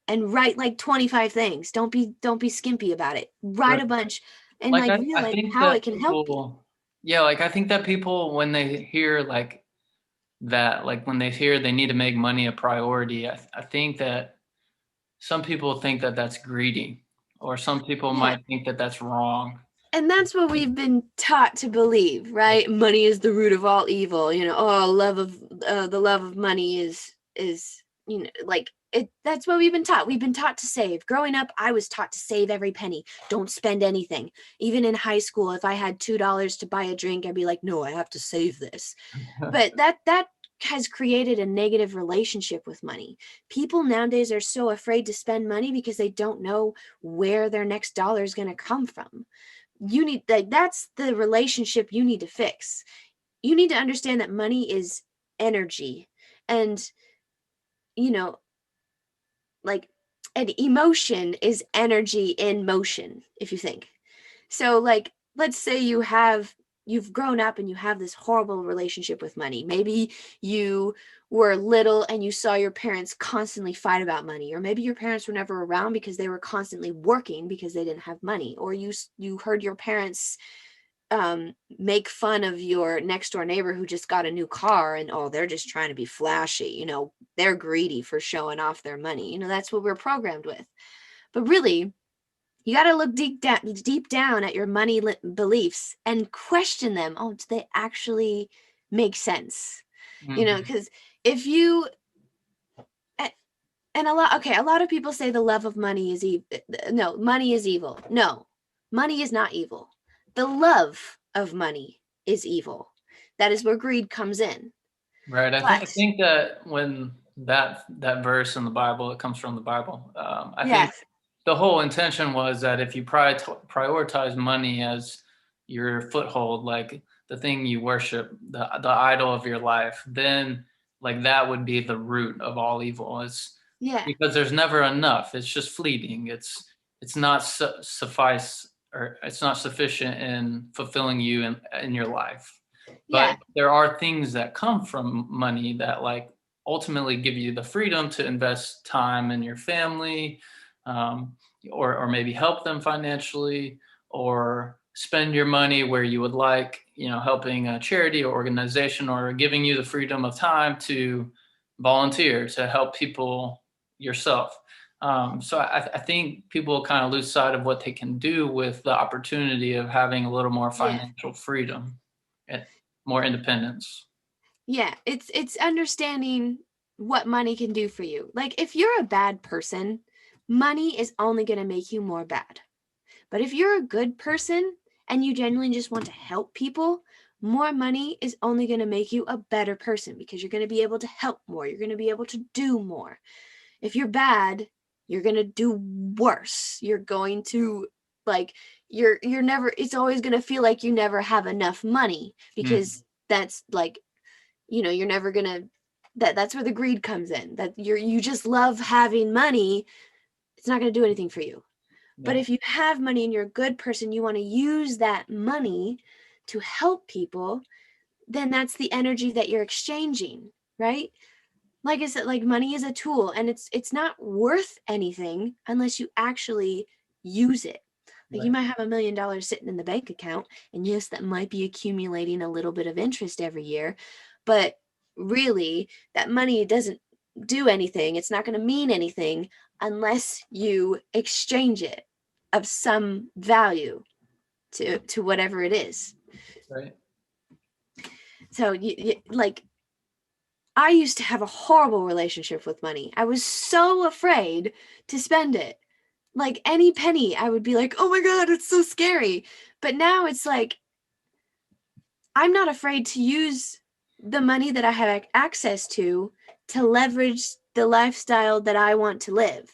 And write like 25 things. Don't be skimpy about it. Write Right. a bunch and Like like I realize think how that it can help you. people, yeah, like I think that people when they hear like that, like when they hear they need to make money a priority, I think that some people think that that's greedy, or some people Yeah. might think that that's wrong. And that's what we've been taught to believe, right? Money is the root of all evil. Oh, the love of money is like it. That's what we've been taught. We've been taught to save. Growing up, I was taught to save every penny. Don't spend anything. Even in high school, if I had $2 to buy a drink, I'd be like, no, I have to save this. But that has created a negative relationship with money. People nowadays are so afraid to spend money because they don't know where their next dollar is going to come from. That's the relationship you need to fix. You need to understand that money is energy, and you know like an emotion is energy in motion, if you think. So like, let's say you've grown up and you have this horrible relationship with money. Maybe you were little and you saw your parents constantly fight about money, or maybe your parents were never around because they were constantly working because they didn't have money, or you heard your parents make fun of your next door neighbor who just got a new car, and oh, they're just trying to be flashy, they're greedy for showing off their money. That's what we're programmed with. But really, you got to look deep down at your money beliefs and question them. Oh, do they actually make sense? Hmm. Because if you and a lot of people say the love of money is evil. No, money is evil. No, money is not evil. The love of money is evil. That is where greed comes in. Right. I But think that when that verse in the Bible, it comes from the Bible. I think yes, the whole intention was that if you prioritize money as your foothold, like the thing you worship, the idol of your life, then like that would be the root of all evil. It's yeah, because there's never enough. It's just fleeting. It's not suffice, or it's not sufficient in fulfilling you in your life. But yeah, there are things that come from money that like ultimately give you the freedom to invest time in your family, um, or maybe help them financially, or spend your money where you would like, helping a charity or organization, or giving you the freedom of time to volunteer to help people yourself. So I think people kind of lose sight of what they can do with the opportunity of having a little more yeah. financial freedom and more independence. Yeah, it's understanding what money can do for you. Like if you're a bad person, money is only going to make you more bad. But if you're a good person and you genuinely just want to help people, more money is only going to make you a better person because you're going to be able to help more. You're going to be able to do more. If you're bad, you're going to do worse. You're going to like you're never it's always going to feel like you never have enough money Mm, because that's like you're never gonna that's where the greed comes in, that you just love having money. It's not going to do anything for you. But yeah. if you have money and you're a good person, you want to use that money to help people, then that's the energy that you're exchanging, right? Like I said, like money is a tool, and it's not worth anything unless you actually use it. Like you Right. might have $1 million sitting in the bank account, and yes, that might be accumulating a little bit of interest every year, but really that money doesn't do anything. It's not going to mean anything unless you exchange it of some value to whatever it is. Right. So like, I used to have a horrible relationship with money. I was so afraid to spend it. Like any penny, I would be like, oh my God, it's so scary. But now it's like, I'm not afraid to use the money that I have access to leverage the lifestyle that I want to live.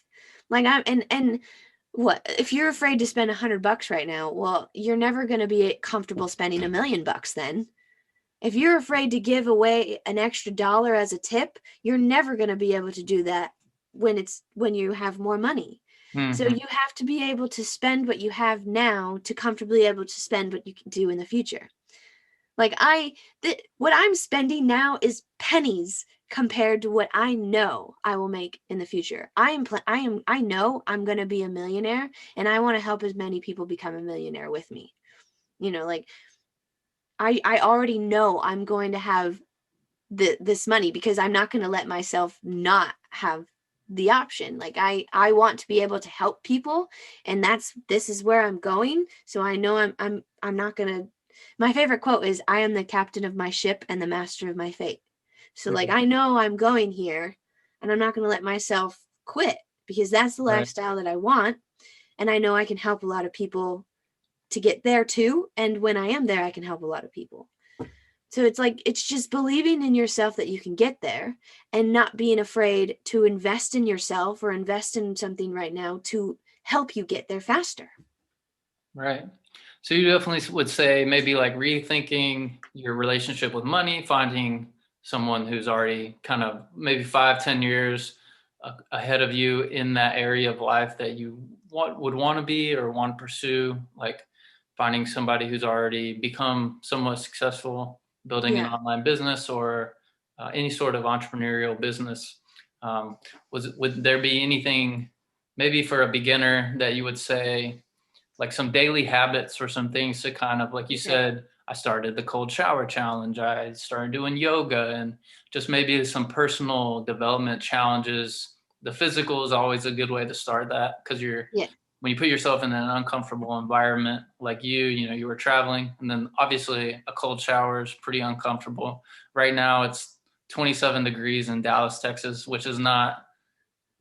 Like and what if you're afraid to spend $100 right now? Well, you're never going to be comfortable spending $1,000,000 then. If you're afraid to give away an extra dollar as a tip, you're never going to be able to do that when you have more money. So Mm-hmm. you have to be able to spend what you have now to comfortably able to spend what you can do in the future. Like what I'm spending now is pennies compared to what I know I will make in the future. I know I'm going to be a millionaire, and I want to help as many people become a millionaire with me. Like I already know I'm going to have this money because I'm not going to let myself not have the option. Like I want to be able to help people, and this is where I'm going. So I know I'm not going to. My favorite quote is, I am the captain of my ship and the master of my fate. So like, Right. I know I'm going here, and I'm not going to let myself quit, because that's the Right. lifestyle that I want, and I know I can help a lot of people to get there too, and when I am there, I can help a lot of people. So it's like, it's just believing in yourself that you can get there, and not being afraid to invest in yourself or invest in something right now to help you get there faster. Right. So you definitely would say maybe like rethinking your relationship with money, finding someone who's already kind of maybe 5, 10 years ahead of you in that area of life that you would want to be or want to pursue, like finding somebody who's already become somewhat successful, building an Yeah. online business or any sort of entrepreneurial business. Would there be anything maybe for a beginner that you would say, like some daily habits or some things to kind of, like you Okay. said, I started the cold shower challenge. I started doing yoga, and just maybe some personal development challenges. The physical is always a good way to start that, because Yeah. when you put yourself in an uncomfortable environment, like you were traveling, and then obviously a cold shower is pretty uncomfortable. Right now it's 27 degrees in Dallas, Texas, which is not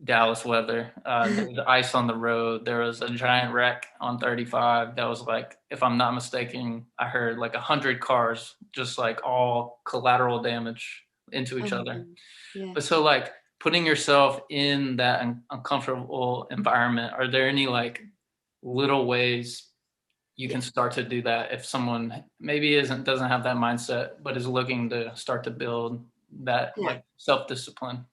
Dallas weather. There's ice on the road. There was a giant wreck on 35 that was like, if I'm not mistaken, I heard like 100 cars just like all collateral damage into Oh each my other. goodness. Yeah. But so like putting yourself in that uncomfortable environment, are there any like little ways you Yeah. can start to do that if someone maybe doesn't have that mindset but is looking to start to build that Yeah. like self-discipline?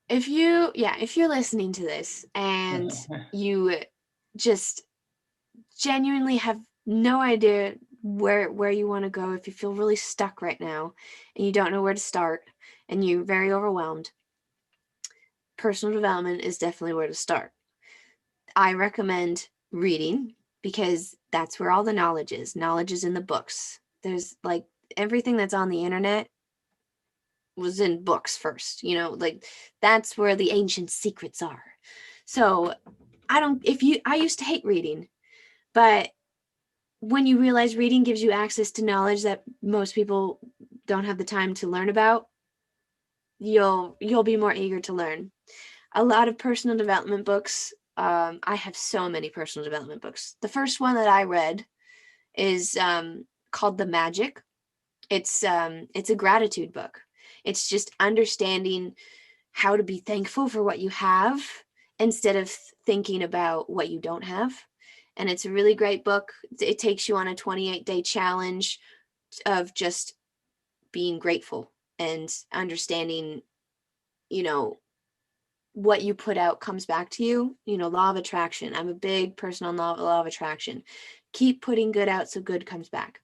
If you're listening to this and you just genuinely have no idea where you want to go, if you feel really stuck right now and you don't know where to start and you're very overwhelmed, personal development is definitely where to start. I recommend reading, because that's where all the knowledge is. Knowledge is in the books. There's like everything that's on the internet was in books first, like that's where the ancient secrets are. So I don't, if you, I used to hate reading, but when you realize reading gives you access to knowledge that most people don't have the time to learn about, you'll be more eager to learn. A lot of personal development books. I have so many personal development books. The first one that I read is called The Magic. It's a gratitude book. It's just understanding how to be thankful for what you have instead of thinking about what you don't have. And it's a really great book. It takes you on a 28-day challenge of just being grateful and understanding, you know, what you put out comes back to you. Law of attraction. I'm a big person on law of attraction. Keep putting good out so good comes back.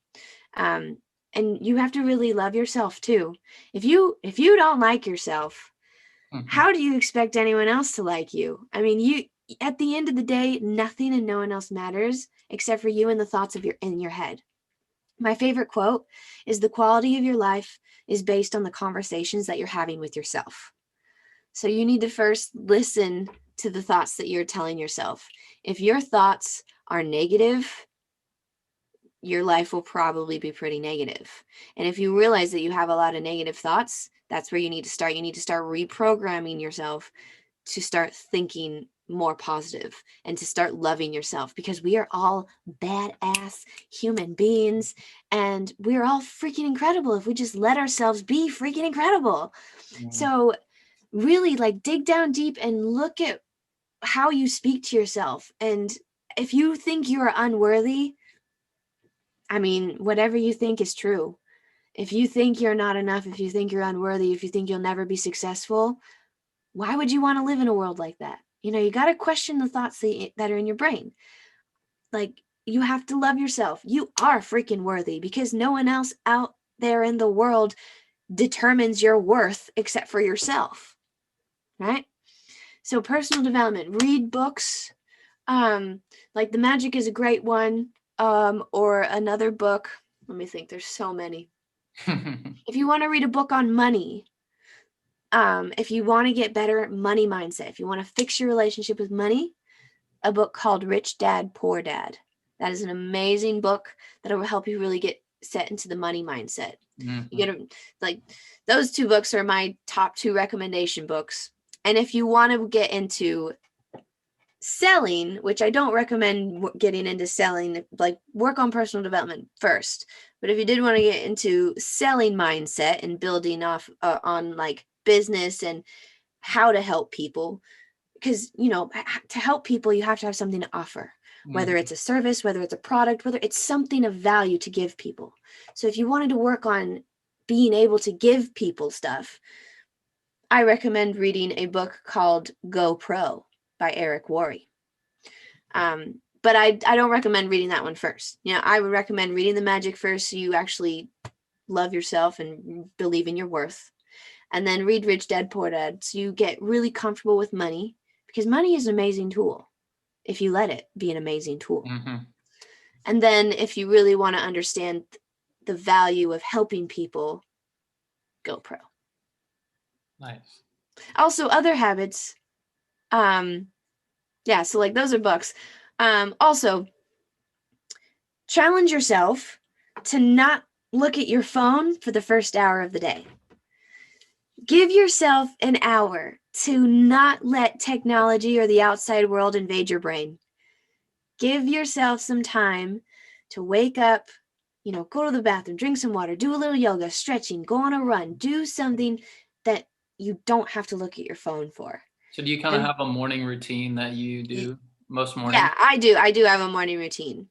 Um, and you have to really love yourself too. If you don't like yourself, Mhm. how do you expect anyone else to like you? I mean, you at the end of the day, nothing and no one else matters except for you and the thoughts in your head. My favorite quote is, the quality of your life is based on the conversations that you're having with yourself. So you need to first listen to the thoughts that you're telling yourself. If your thoughts are negative, your life will probably be pretty negative. And if you realize that you have a lot of negative thoughts, that's where you need to start. You need to start reprogramming yourself to start thinking more positive and to start loving yourself, because we are all badass human beings and we're all freaking incredible if we just let ourselves be freaking incredible. So really, like, dig down deep and look at how you speak to yourself. And if you think you are unworthy, I mean, whatever you think is true. If you think you're not enough, if you think you're unworthy, if you think you'll never be successful, why would you want to live in a world like that? You know, you got to question the thoughts that are in your brain. Like, you have to love yourself. You are freaking worthy, because no one else out there in the world determines your worth except for yourself, right? So personal development, read books. Like The Magic is a great one. Or another book. Let me think. There's so many. If you want to read a book on money, if you want to get better at money mindset, if you want to fix your relationship with money, a book called Rich Dad, Poor Dad. That is an amazing book that will help you really get set into the money mindset. You get like, those two books are my top 2 recommendation books. And if you want to get into selling, which I don't recommend getting into selling, like, work on personal development first. But if you did want to get into selling mindset and building off on like business and how to help people, because, you know, to help people, you have to have something to offer, whether it's a service, whether it's a product, whether it's something of value to give people. So if you wanted to work on being able to give people stuff, I recommend reading a book called Go Pro by Eric Worre. But I don't recommend reading that one first. You know, I would recommend reading The Magic first, so you actually love yourself and believe in your worth. And then read Rich Dad, Poor Dad, so you get really comfortable with money, because money is an amazing tool if you let it be an amazing tool. And then if you really want to understand the value of helping people, Go Pro. Nice. Also, other habits. Yeah, so like, those are books. Also, challenge yourself to not look at your phone for the first hour of the day. Give yourself an hour to not let technology or the outside world invade your brain. Give yourself some time to wake up, you know, go to the bathroom, drink some water, do a little yoga, stretching, go on a run, do something that you don't have to look at your phone for. So do you kind of have a morning routine that you do most mornings? Yeah, I do. I do have a morning routine.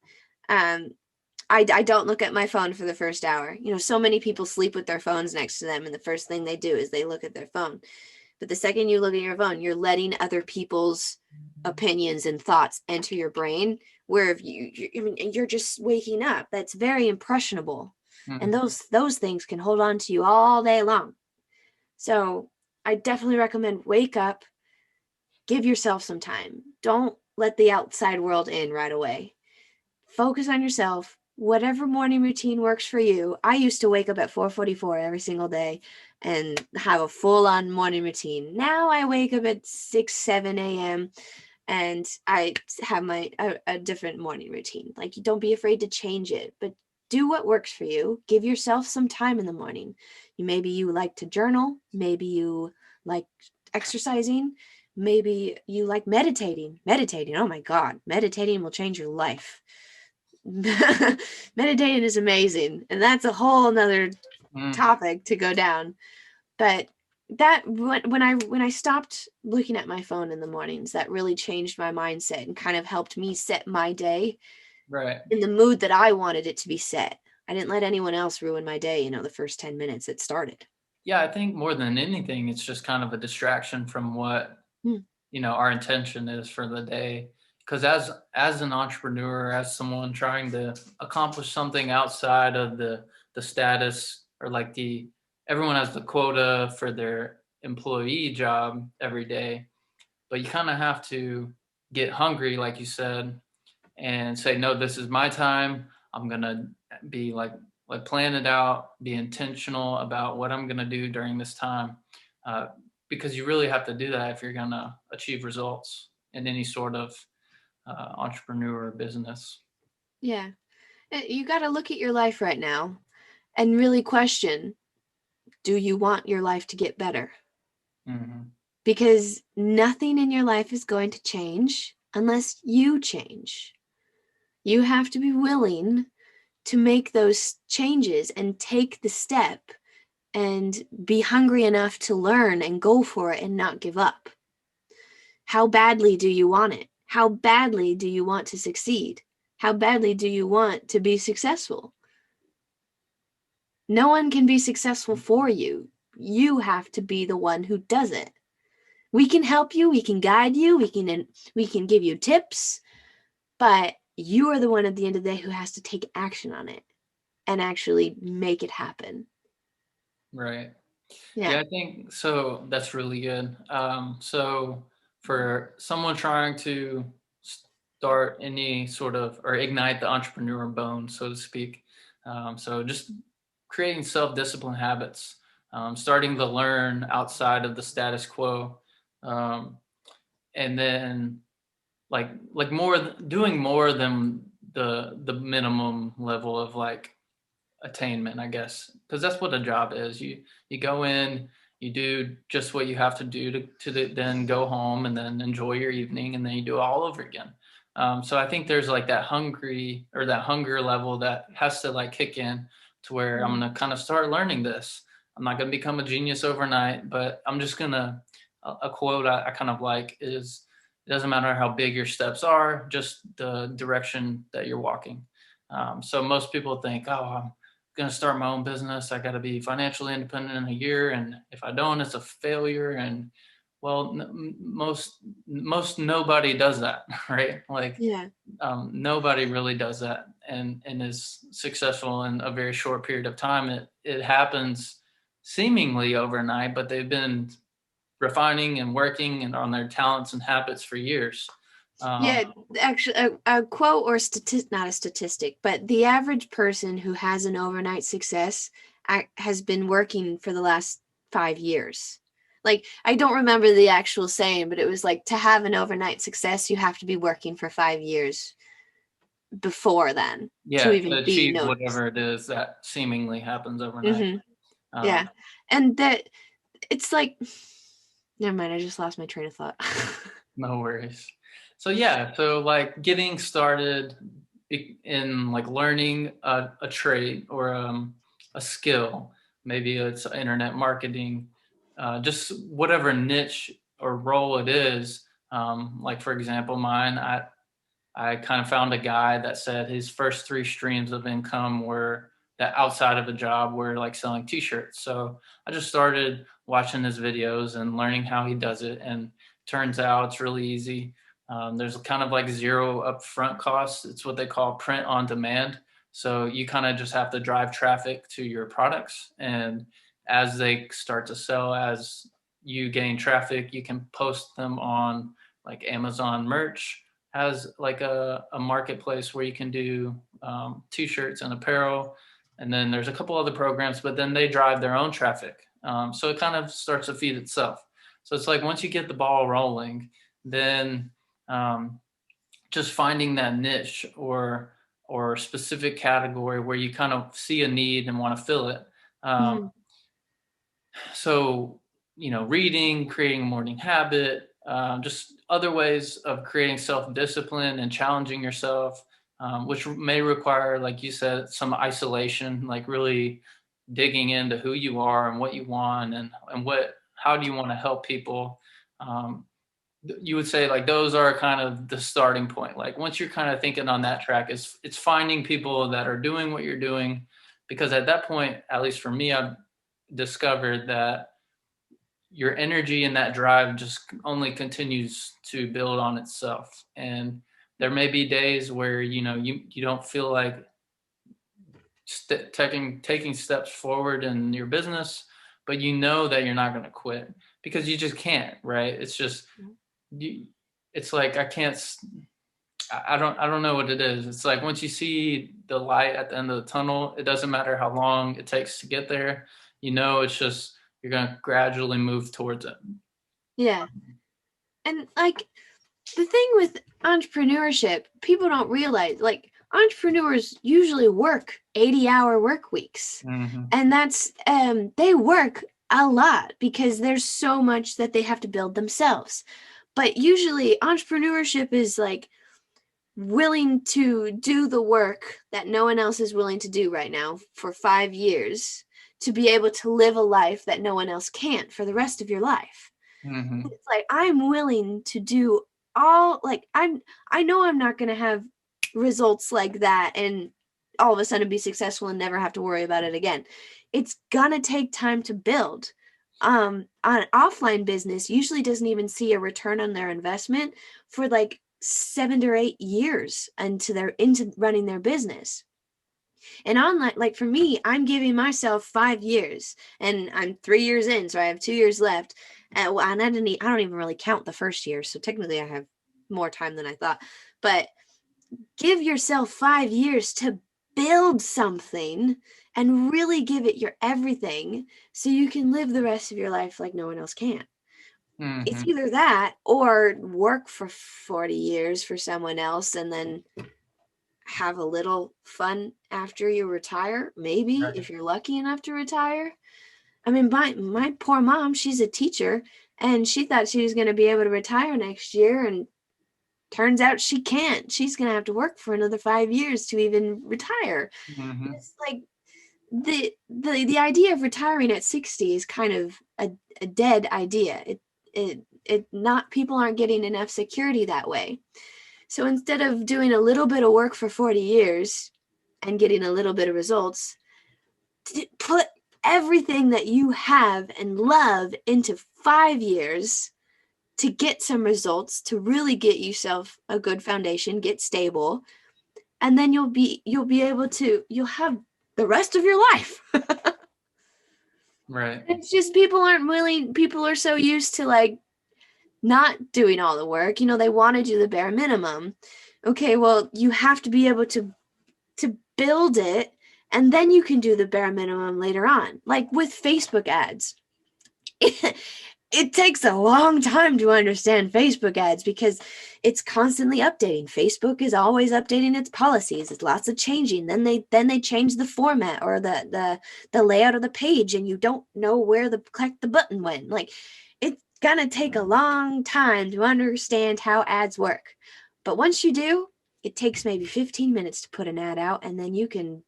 I don't look at my phone for the first hour. You know, so many people sleep with their phones next to them, and the first thing they do is they look at their phone. But the second you look at your phone, you're letting other people's opinions and thoughts enter your brain, where if you're just waking up. That's very impressionable. And those things can hold on to you all day long. So I definitely recommend wake up, give yourself some time. Don't let the outside world in right away. Focus on yourself. Whatever morning routine works for you. I used to wake up at 4:44 every single day and have a full-on morning routine. Now I wake up at 6, 7 a.m. and I have a different morning routine. Like, don't be afraid to change it, but do what works for you. Give yourself some time in the morning. Maybe you like to journal. Maybe you like exercising. Maybe you like meditating. Oh my God, meditating will change your life. Meditating is amazing, and that's a whole nother topic to go down. But that when I stopped looking at my phone in the mornings, that really changed my mindset and kind of helped me set my day in the mood that I wanted it to be set. I didn't let anyone else ruin my day, you know, the first 10 minutes it started. Yeah, I think more than anything, it's just kind of a distraction from what you know our intention is for the day. Because as an entrepreneur, as someone trying to accomplish something outside of the status, or like everyone has the quota for their employee job every day, but you kind of have to get hungry, like you said, and say, no, this is my time. I'm gonna be like plan it out, be intentional about what I'm gonna do during this time. because you really have to do that if you're going to achieve results in any sort of entrepreneur or business. Yeah. You got to look at your life right now and really question, do you want your life to get better? Mm-hmm. Because nothing in your life is going to change unless you change. You have to be willing to make those changes and take the step and be hungry enough to learn and go for it and not give up. How badly do you want it? How badly do you want to succeed? How badly do you want to be successful? No one can be successful for you. You have to be the one who does it. We can help you, we can guide you, we can give you tips, but you are the one at the end of the day who has to take action on it and actually make it happen. Right. Yeah, Yeah. I think so. That's really good. So for someone trying to start any sort of or ignite the entrepreneur bone, so to speak, so just creating self-discipline habits, starting to learn outside of the status quo, um, and then like doing more than the minimum level of like attainment, I guess, because that's what a job is. You go in, you do just what you have to do then go home and then enjoy your evening, and then you do it all over again. So I think there's like that hunger level that has to like kick in to where I'm gonna kind of start learning this. I'm not gonna become a genius overnight, but I'm just gonna a quote I kind of like is it doesn't matter how big your steps are, just the direction that you're walking. So most people think, oh, I'm going to start my own business. I got to be financially independent in a year, and if I don't, it's a failure. And well, most nobody does that, right? Like Yeah. nobody really does that, and is successful in a very short period of time. It happens seemingly overnight, but they've been refining and working and on their talents and habits for years. Yeah, actually, a quote or not a statistic, but the average person who has an overnight success has been working for the last 5 years. Like, I don't remember the actual saying, but it was like to have an overnight success, you have to be working for 5 years before then to Yeah, to even be achieve noticed. whatever it is that seemingly happens overnight. Mm-hmm. Um, Yeah. And that it's like, never mind, I just lost my train of thought. No worries. So yeah, so like getting started in like learning a trade or a skill, maybe it's internet marketing, just whatever niche or role it is. Like for example, mine, I kind of found a guy that said his first three streams of income were that outside of a job were like selling t-shirts. So I just started watching his videos and learning how he does it. And turns out it's really easy. There's kind of like zero upfront costs. It's what they call print on demand. So you kind of just have to drive traffic to your products. And as they start to sell, as you gain traffic, you can post them on like Amazon merch has like a marketplace where you can do t-shirts and apparel, and then there's a couple other programs, but then they drive their own traffic, so it kind of starts to feed itself. So it's like once you get the ball rolling, then um, just finding that niche or specific category where you kind of see a need and want to fill it. um, Mhm. so reading, creating a morning habit, just other ways of creating self-discipline and challenging yourself, which may require, like you said, some isolation, like really digging into who you are and what you want, and how do you want to help people. um, you would say like those are kind of the starting point. Like once you're kind of thinking on that track, it's finding people that are doing what you're doing, because at that point, at least for me, I've discovered that your energy and that drive just only continues to build on itself. And there may be days where you don't feel like taking steps forward in your business, but you know that you're not going to quit because you just can't, right? It's just you, it's like I can't. I don't know what it is. It's like once you see the light at the end of the tunnel, it doesn't matter how long it takes to get there. It's just you're going to gradually move towards it. Yeah. And like the thing with entrepreneurship, people don't realize like entrepreneurs usually work 80-hour work weeks. Mm-hmm. And that's they work a lot because there's so much that they have to build themselves. But usually entrepreneurship is like willing to do the work that no one else is willing to do right now for 5 years to be able to live a life that no one else can't for the rest of your life. Mm-hmm. It's like I'm willing to do all like I know I'm not going to have results like that and all of a sudden be successful and never have to worry about it again. It's going to take time to build. An offline business usually doesn't even see a return on their investment for like 7 to 8 years into running their business. And online, like for me, I'm giving myself 5 years, and I'm 3 years in, so I have 2 years left. And I don't even really count the first year, so technically I have more time than I thought. But give yourself 5 years to build something and really give it your everything, so you can live the rest of your life like no one else can. Mm-hmm. It's either that or work for 40 years for someone else and then have a little fun after you retire, maybe Right. if you're lucky enough to retire. I mean, my poor mom, she's a teacher and she thought she was going to be able to retire next year, and turns out she can't. She's going to have to work for another 5 years to even retire. Mm-hmm. It's like the idea of retiring at 60 is kind of a dead idea. It not people aren't getting enough security that way. So instead of doing a little bit of work for 40 years and getting a little bit of results, put everything that you have and love into 5 years to get some results, to really get yourself a good foundation, get stable, and then you'll have the rest of your life. Right. It's just people are so used to like not doing all the work. They want to do the bare minimum. Okay, well, you have to be able to build it, and then you can do the bare minimum later on. Like with Facebook ads. It takes a long time to understand Facebook ads because it's constantly updating. Facebook is always updating its policies. It's lots of changing. Then they change the format or the layout of the page, and you don't know where the click the button went. Like it's gonna take a long time to understand how ads work. But once you do, it takes maybe 15 minutes to put an ad out, and then you can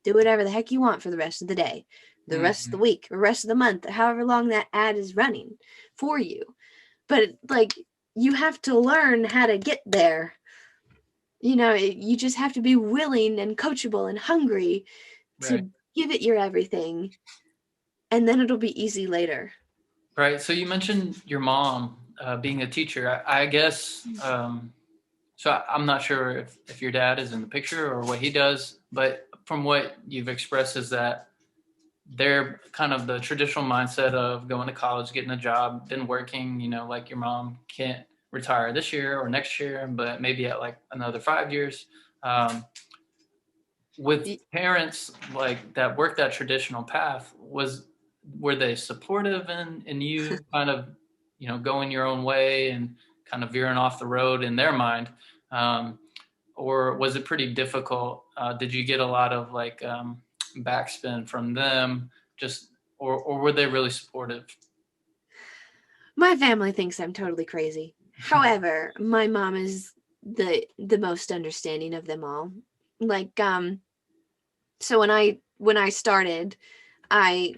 do whatever the heck you want for the rest of the day, the rest of the week, or rest of the month, however long that ad is running for you. But like you have to learn how to get there. You just have to be willing and coachable and hungry Right. to give it your everything, and then it'll be easy later. Right. So you mentioned your mom being a teacher. I guess so. I'm not sure if your dad is in the picture or what he does, but from what you've expressed is that they're kind of the traditional mindset of going to college, getting a job, then working, like your mom can't retire this year or next year, but maybe at like another 5 years. With parents like that work that traditional path, were they supportive in you kind of, going your own way and kind of veering off the road in their mind? Or was it pretty difficult? Did you get a lot of like backspin from them, or were they really supportive? My family thinks I'm totally crazy. However, my mom is the most understanding of them all. Like so when I started, I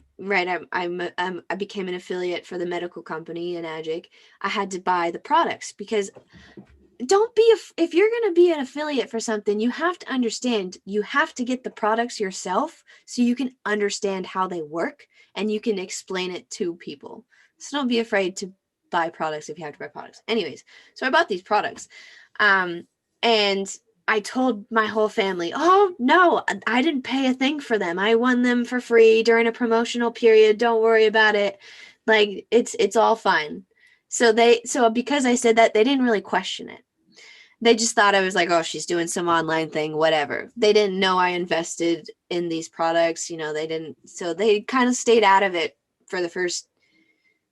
became an affiliate for the medical company in Agic. I had to buy the products because don't be if you're going to be an affiliate for something, you have to understand, you have to get the products yourself so you can understand how they work and you can explain it to people. So don't be afraid to buy products if you have to buy products. Anyways, so I bought these products. And I told my whole family, "Oh, no, I didn't pay a thing for them. I won them for free during a promotional period. Don't worry about it. Like it's all fine." So because I said that, they didn't really question it. They just thought I was like, "Oh, she's doing some online thing, whatever." They didn't know I invested in these products, they didn't, so they kind of stayed out of it for the first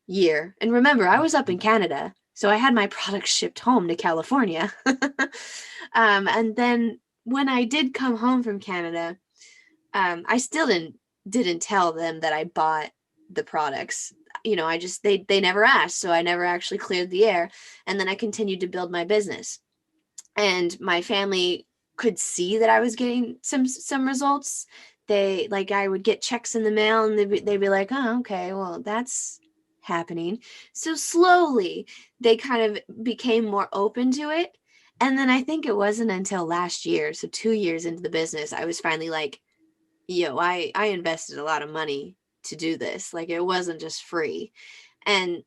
year. And remember, I was up in Canada, so I had my products shipped home to California. And then when I did come home from Canada, I still didn't tell them that I bought the products. I just they never asked, so I never actually cleared the air. And then I continued to build my business. And my family could see that I was getting some results. They like I would get checks in the mail, and they'd be like, "Oh, okay, well, that's happening." So slowly they kind of became more open to it. And then I think it wasn't until last year, so 2 years into the business, I was finally like, yo, I invested a lot of money to do this. Like, it wasn't just free. And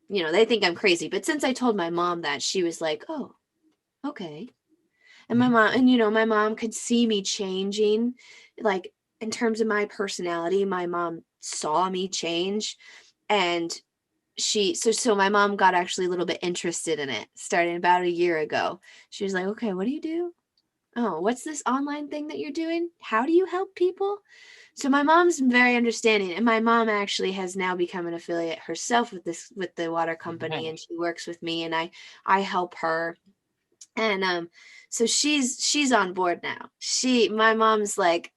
they think I'm crazy, but since I told my mom that, she was like, "Oh, okay." And my mom could see me changing, like, in terms of my personality. My mom saw me change, and so my mom got actually a little bit interested in it starting about a year ago. She was like, "Okay, what do you do? Oh, what's this online thing that you're doing? How do you help people?" So my mom's very understanding, and my mom actually has now become an affiliate herself with the water company, and she works with me, and I help her. And so she's on board now. My mom's like,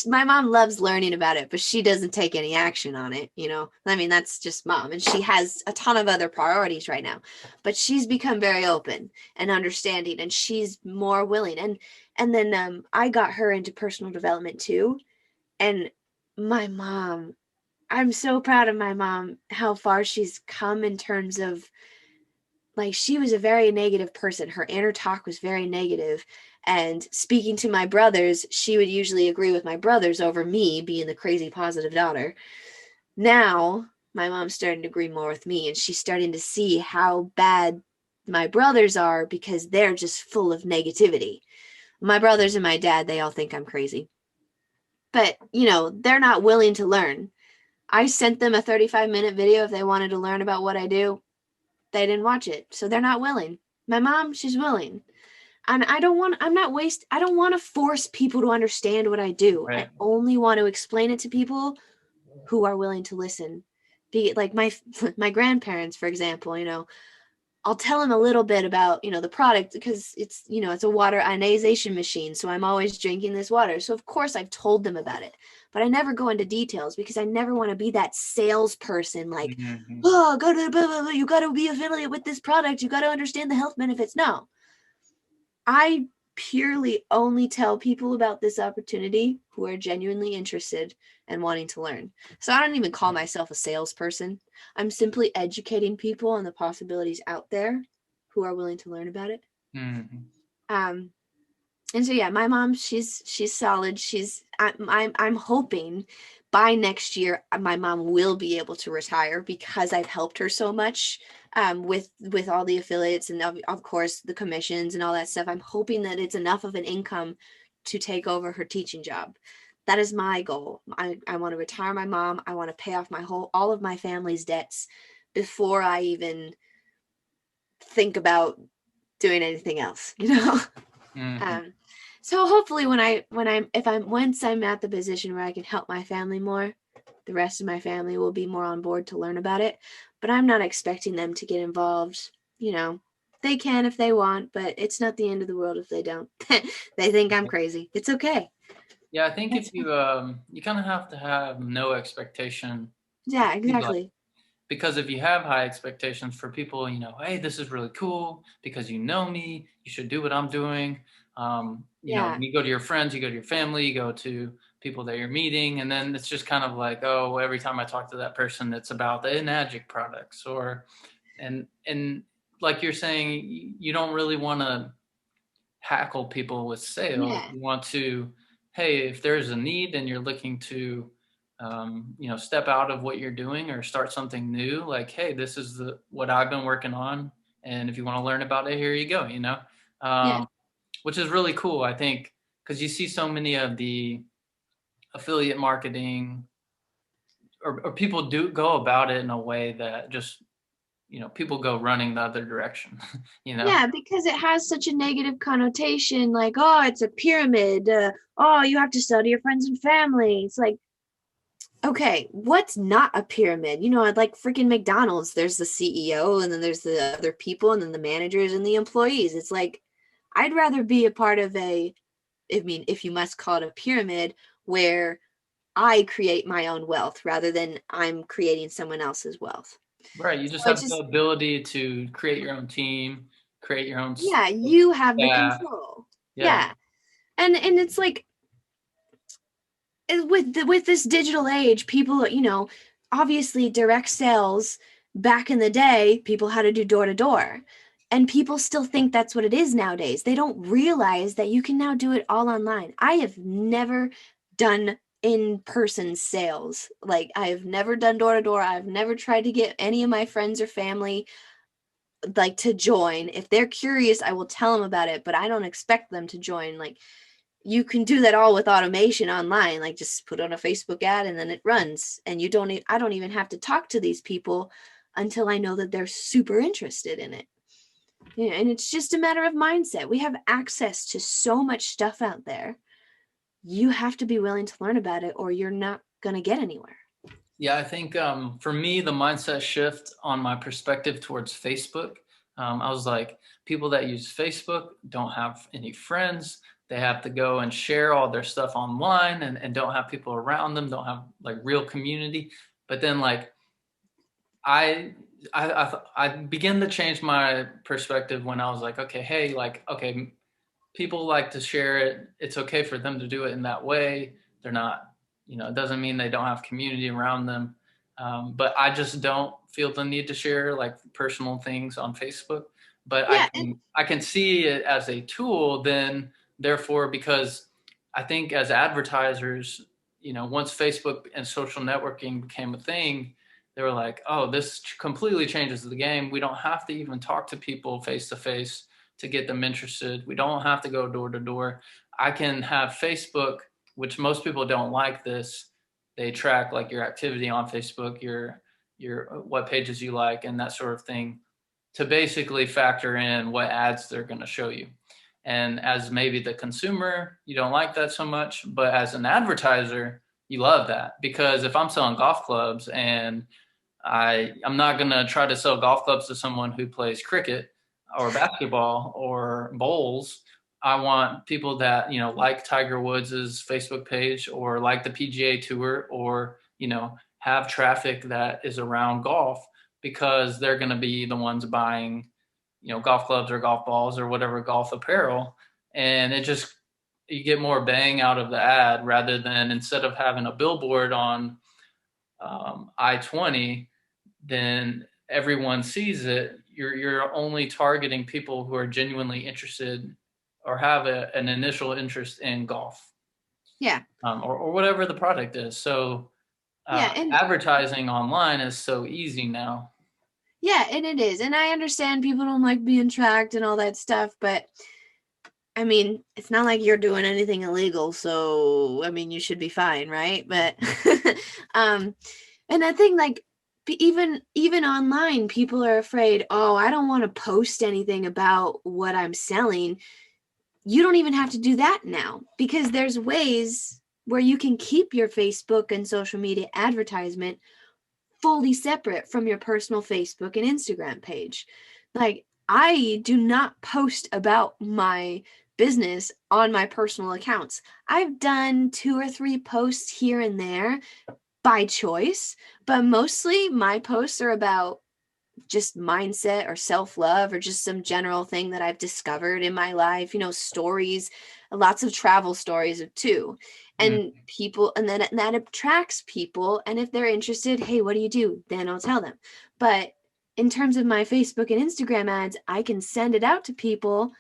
my mom loves learning about it, but she doesn't take any action on it. I mean, that's just mom, and she has a ton of other priorities right now, but she's become very open and understanding, and she's more willing. And then I got her into personal development too. And my mom, I'm so proud of my mom, how far she's come in terms of, like, she was a very negative person. Her inner talk was very negative. And speaking to my brothers, she would usually agree with my brothers over me being the crazy positive daughter. Now, my mom's starting to agree more with me, and she's starting to see how bad my brothers are because they're just full of negativity. My brothers and my dad, they all think I'm crazy. But, they're not willing to learn. I sent them a 35-minute video if they wanted to learn about what I do. They didn't watch it, so they're not willing. My mom, she's willing. And I don't want to force people to understand what I do. Right. I only want to explain it to people who are willing to listen. Be it like my grandparents, for example, I'll tell them a little bit about, the product, because it's a water ionization machine. So I'm always drinking this water. So of course I've told them about it, but I never go into details because I never want to be that salesperson. Like, oh, go to blah, blah, blah, you got to be affiliate with this product. You got to understand the health benefits. No, I purely only tell people about this opportunity who are genuinely interested and wanting to learn. So I don't even call myself a salesperson. I'm simply educating people on the possibilities out there who are willing to learn about it. Mm-hmm. And so yeah, my mom, she's solid. I'm hoping by next year my mom will be able to retire because I've helped her so much with all the affiliates and of course the commissions and all that stuff. I'm hoping that it's enough of an income to take over her teaching job. That is my goal. I want to retire my mom. I want to pay off all of my family's debts before I even think about doing anything else, Mm-hmm. So hopefully once I'm at the position where I can help my family more, the rest of my family will be more on board to learn about it. But I'm not expecting them to get involved. They can if they want, but it's not the end of the world if they don't. They think I'm crazy. It's okay. Yeah, I think if you you kind of have to have no expectation. Yeah, exactly. Because if you have high expectations for people, hey, this is really cool because you know me, you should do what I'm doing. Yeah. You go to your friends, you go to your family, you go to people that you're meeting, and then it's just kind of like, oh, every time I talk to that person, it's about the Enagic products, and like you're saying, you don't really want to hackle people with sales. Yeah. You want to, hey, if there's a need and you're looking to step out of what you're doing or start something new, like, hey, this is what I've been working on, and if you want to learn about it, here you go. Yeah. Which is really cool, I think, because you see so many of the affiliate marketing or people do go about it in a way that just people go running the other direction. Yeah, because it has such a negative connotation, like, oh, it's a pyramid. Oh, you have to sell to your friends and family. It's like, Okay, what's not a pyramid? I'd like freaking McDonald's. There's the CEO and then there's the other people and then the managers and the employees. It's like I'd rather be a part of if you must call it a pyramid, where I create my own wealth rather than I'm creating someone else's wealth. Right. You So just I have the just, ability to create your own team, create your own yeah, you have the staff. control. Yeah. Yeah. And it's like with this digital age, people, obviously direct sales back in the day, people had to do door to door. And people still think that's what it is nowadays. They don't realize that you can now do it all online. I have never done in-person sales. Like I have never done door to door. I've never tried to get any of my friends or family like to join. If they're curious, I will tell them about it, but I don't expect them to join. Like you can do that all with automation online, like just put on a Facebook ad and then it runs, and I don't even have to talk to these people until I know that they're super interested in it. And it's just a matter of mindset. We have access to so much stuff out there. You have to be willing to learn about it or you're not going to get anywhere. Yeah, I think for me, the mindset shift on my perspective towards Facebook, I was like, people that use Facebook don't have any friends. They have to go and share all their stuff online and don't have people around them, don't have like real community. But then like I I began to change my perspective when I was like, okay, hey, like, okay, people like to share it. It's okay for them to do it in that way. They're not, it doesn't mean they don't have community around them. But I just don't feel the need to share like personal things on Facebook. But Yeah, I can see it as a tool then, therefore, because I think as advertisers, once Facebook and social networking became a thing, they were like, oh, this completely changes the game. We don't have to even talk to people face to face to get them interested. We don't have to go door to door. I can have Facebook, which most people don't like this. They track like your activity on Facebook, your what pages you like and that sort of thing, to basically factor in what ads they're going to show you. And as maybe the consumer, you don't like that so much, but as an advertiser, you love that, because if I'm selling golf clubs and I'm not going to try to sell golf clubs to someone who plays cricket or basketball or bowls. I want people that, like Tiger Woods's Facebook page or like the PGA Tour or, have traffic that is around golf, because they're going to be the ones buying, golf clubs or golf balls or whatever golf apparel. And you get more bang out of the ad, rather than, instead of having a billboard on I-20, then everyone sees it. You're only targeting people who are genuinely interested or have an initial interest in golf, yeah, or whatever the product is. So yeah, and advertising online is so easy now. yeah, and it is. And I understand people don't like being tracked and all that stuff, but I mean, it's not like you're doing anything illegal, so I mean, you should be fine, right? But um and I think like even online, people are afraid, "Oh, I don't want to post anything about what I'm selling." You don't even have to do that now because there's ways where you can keep your Facebook and social media advertisement fully separate from your personal Facebook and Instagram page. Like, I do not post about my business on my personal accounts. I've done 2 or 3 posts here and there by choice, but mostly my posts are about just mindset or self-love or just some general thing that I've discovered in my life, stories, lots of travel stories too. Mm. And people, and then that attracts people. And if they're interested, hey, what do you do? Then I'll tell them. But in terms of my Facebook and Instagram ads, I can send it out to people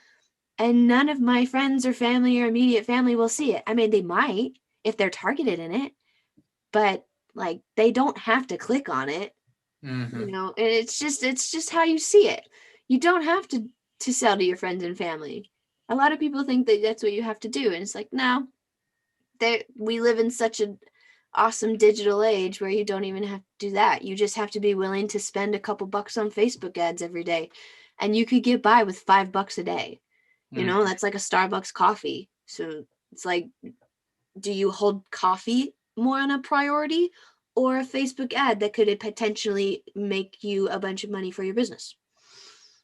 and none of my friends or family or immediate family will see it. I mean, they might if they're targeted in it, but like they don't have to click on it, Mm-hmm. and it's just how you see it. You don't have to sell to your friends and family. A lot of people think that that's what you have to do, and it's like, no, we live in such an awesome digital age where you don't even have to do that. You just have to be willing to spend a couple bucks on Facebook ads every day, and you could get by with $5 a day. Mm. That's like a Starbucks coffee. So it's like, do you hold coffee more on a priority or a Facebook ad that could potentially make you a bunch of money for your business?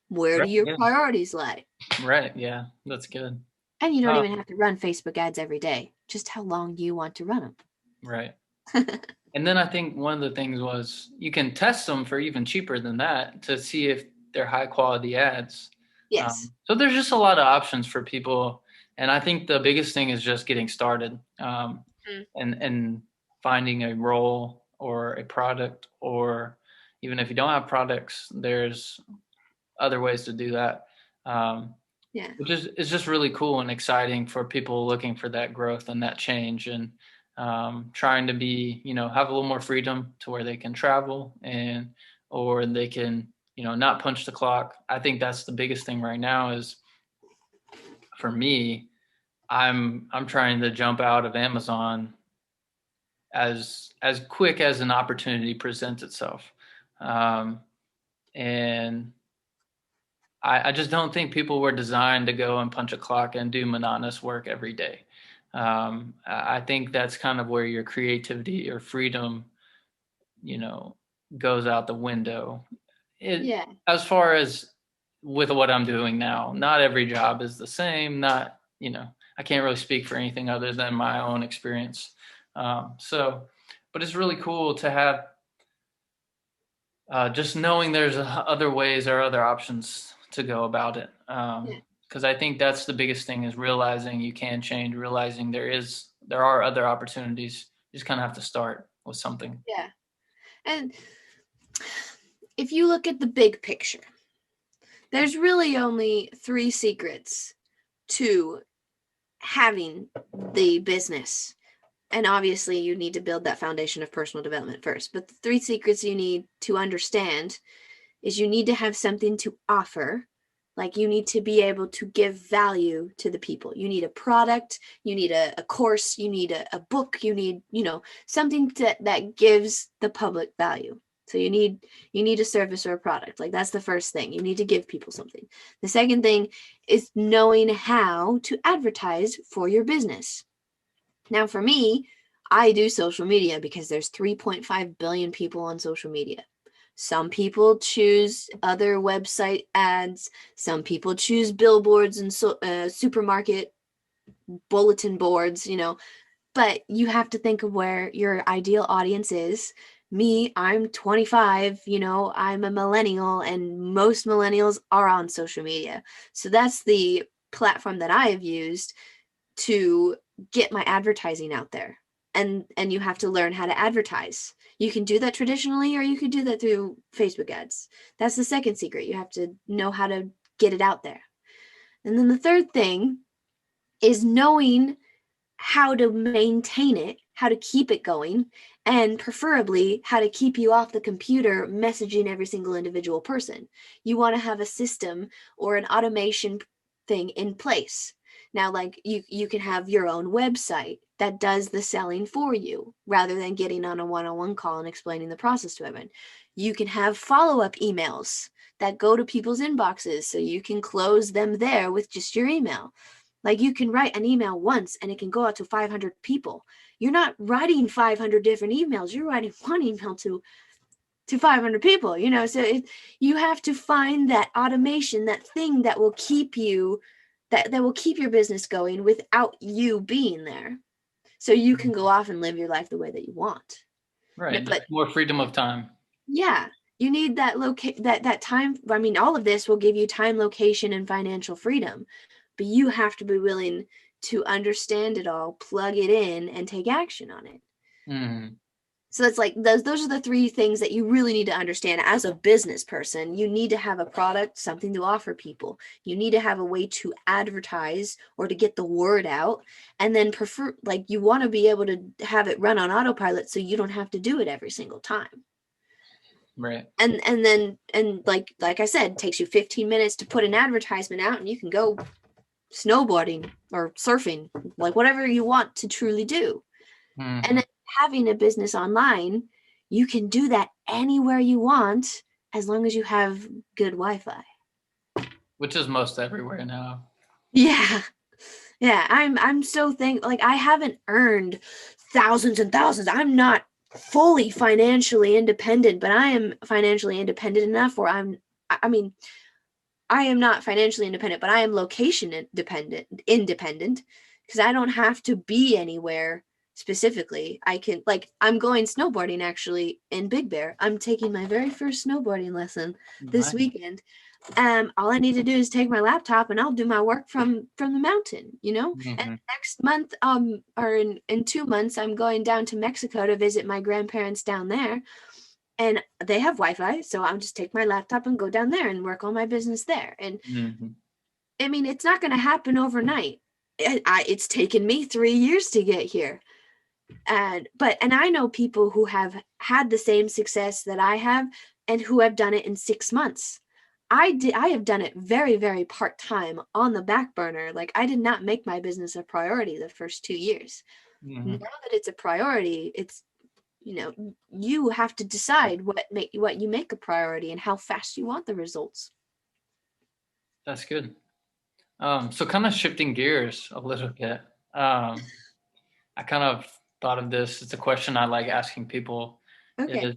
Where do Right. your Yeah. priorities lie? Right. Yeah. That's good. And you don't Uh, even have to run Facebook ads every day, just how long you want to run right. them. And then I think one of the things was you can test them for even cheaper than that to see if they're high quality ads. Yes. So there's just a lot of options for people, and I think the biggest thing is just getting started, Mm. and finding a role or a product, or even if you don't have products, there's other ways to do that. Um, Yeah. which is just really cool and exciting for people looking for that growth and that change, and trying to be, have a little more freedom to where they can travel, and or they can, not punch the clock. I think that's the biggest thing right now is, for me, I'm trying to jump out of Amazon as quick as an opportunity presents itself. um, and I just don't think people were designed to go and punch a clock and do monotonous work every day. I think that's kind of where your creativity or freedom, you know, goes out the window. Yeah. As far as with what I'm doing now, not every job is the same. Not, I can't really speak for anything other than my own experience. But it's really cool to have, just knowing there's other ways or other options to go about it. Yeah. Because I think that's the biggest thing is realizing you can change, realizing there are other opportunities. You just kind of have to start with something. Yeah. And if you look at the big picture, there's really only three secrets to having the business. And obviously, you need to build that foundation of personal development first. But the three secrets you need to understand is you need to have something to offer. Like you need to be able to give value to the people. You need a product, you need a course, you need a book, you need, something that gives the public value. So you need a service or a product. Like that's the first thing. You need to give people something. The second thing is knowing how to advertise for your business. Now for me, I do social media because there's 3.5 billion people on social media. Some people choose other website ads. Some people choose billboards and supermarket bulletin boards. But you have to think of where your ideal audience is. Me, I'm 25, I'm a millennial, and most millennials are on social media. So that's the platform that I have used to get my advertising out there. And you have to learn how to advertise. You can do that traditionally or you could do that through Facebook ads. That's the second secret. You have to know how to get it out there. And then the third thing is knowing how to maintain it, how to keep it going, and preferably how to keep you off the computer messaging every single individual person. You want to have a system or an automation thing in place. Now, like you can have your own website that does the selling for you rather than getting on a one-on-one call and explaining the process to everyone. You can have follow-up emails that go to people's inboxes so you can close them there with just your email. Like you can write an email once and it can go out to 500 people. You're not writing 500 different emails. You're writing one email to 500 people, so you have to find that automation, that thing that will keep you that will keep your business going without you being there. So you can go off and live your life the way that you want. Right. But Just more freedom of time. yeah, you need that time. I mean, all of this will give you time, location, and financial freedom, but you have to be willing to understand it all, plug it in, and take action on it. Mm-hmm. So it's like those are the three things that you really need to understand as a business person. You need to have a product, something to offer people. You need to have a way to advertise or to get the word out. And then prefer like you want to be able to have it run on autopilot so you don't have to do it every single time. Right. And like I said, it takes you 15 minutes to put an advertisement out and you can go snowboarding or surfing, like whatever you want to truly do. Mm-hmm. And having a business online, you can do that anywhere you want as long as you have good Wi-Fi. Which is most everywhere now. Yeah. Yeah, I'm so like I haven't earned thousands and thousands. I'm not fully financially independent, but I am financially independent enough where I mean, I am not financially independent, but I am location independent because I don't have to be anywhere specifically. I can, like, I'm going snowboarding actually in Big Bear. I'm taking my very first snowboarding lesson this Nice. weekend. All I need to do is take my laptop and I'll do my work from the mountain, you know? And Hmm. next month, or in 2 months, I'm going down to Mexico to visit my grandparents down there. And they have Wi-Fi, so I'll just take my laptop and go down there and work on my business there. And Hmm. I mean, it's not going to happen overnight. It's taken me 3 years to get here. And I know people who have had the same success that I have and who have done it in 6 months. I have done it very, very part-time on the back burner. Like, I did not make my business a priority the first 2 years. Now Hmm. that it's a priority, it's, you have to decide what you make a priority and how fast you want the results. That's good. So kind of shifting gears a little bit. Um, I kind of thought of this. It's a question I like asking people Okay. is,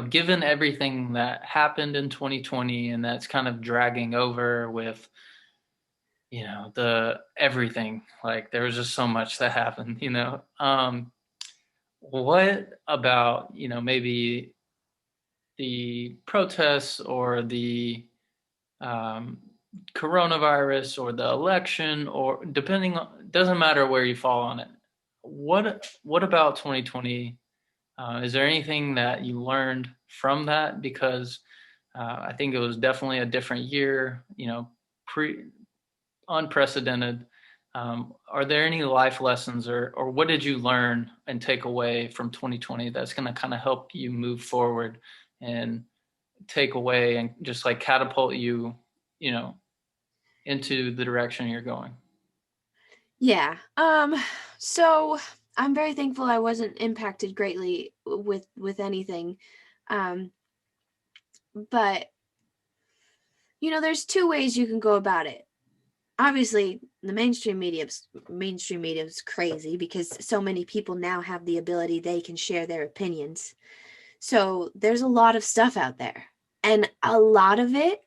given everything that happened in 2020 and that's kind of dragging over with, the everything, like there was just so much that happened, what about, maybe the protests or the um, coronavirus or the election, or depending on, doesn't matter where you fall on it. What about 2020? Is there anything that you learned from that? Because I think it was definitely a different year, pre unprecedented. Are there any life lessons, or what did you learn and take away from 2020 that's going to kind of help you move forward and take away and just like catapult you, you know, into the direction you're going? Yeah. So I'm very thankful I wasn't impacted greatly with anything. Um, but there's two ways you can go about it. Obviously, the mainstream media is crazy because so many people now have the ability they can share their opinions. So there's a lot of stuff out there. And a lot of it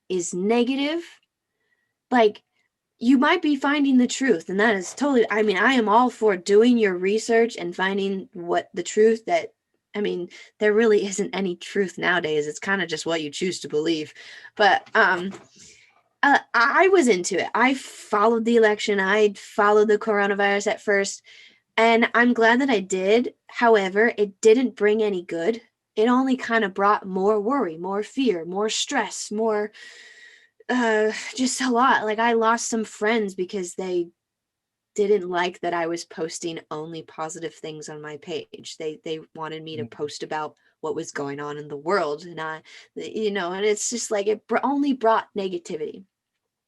is negative. Like, you might be finding the truth, and that is totally, I mean, I am all for doing your research and finding what the truth that, I mean, there really isn't any truth nowadays. It's kind of just what you choose to believe. But I was into it. I followed the election. I followed the coronavirus at first, and I'm glad that I did. However, it didn't bring any good. It only kind of brought more worry, more fear, more stress, more just a lot. Like, I lost some friends because they didn't like that I was posting only positive things on my page. They wanted me to Mhm. post about what was going on in the world, and and it's just like it only brought negativity.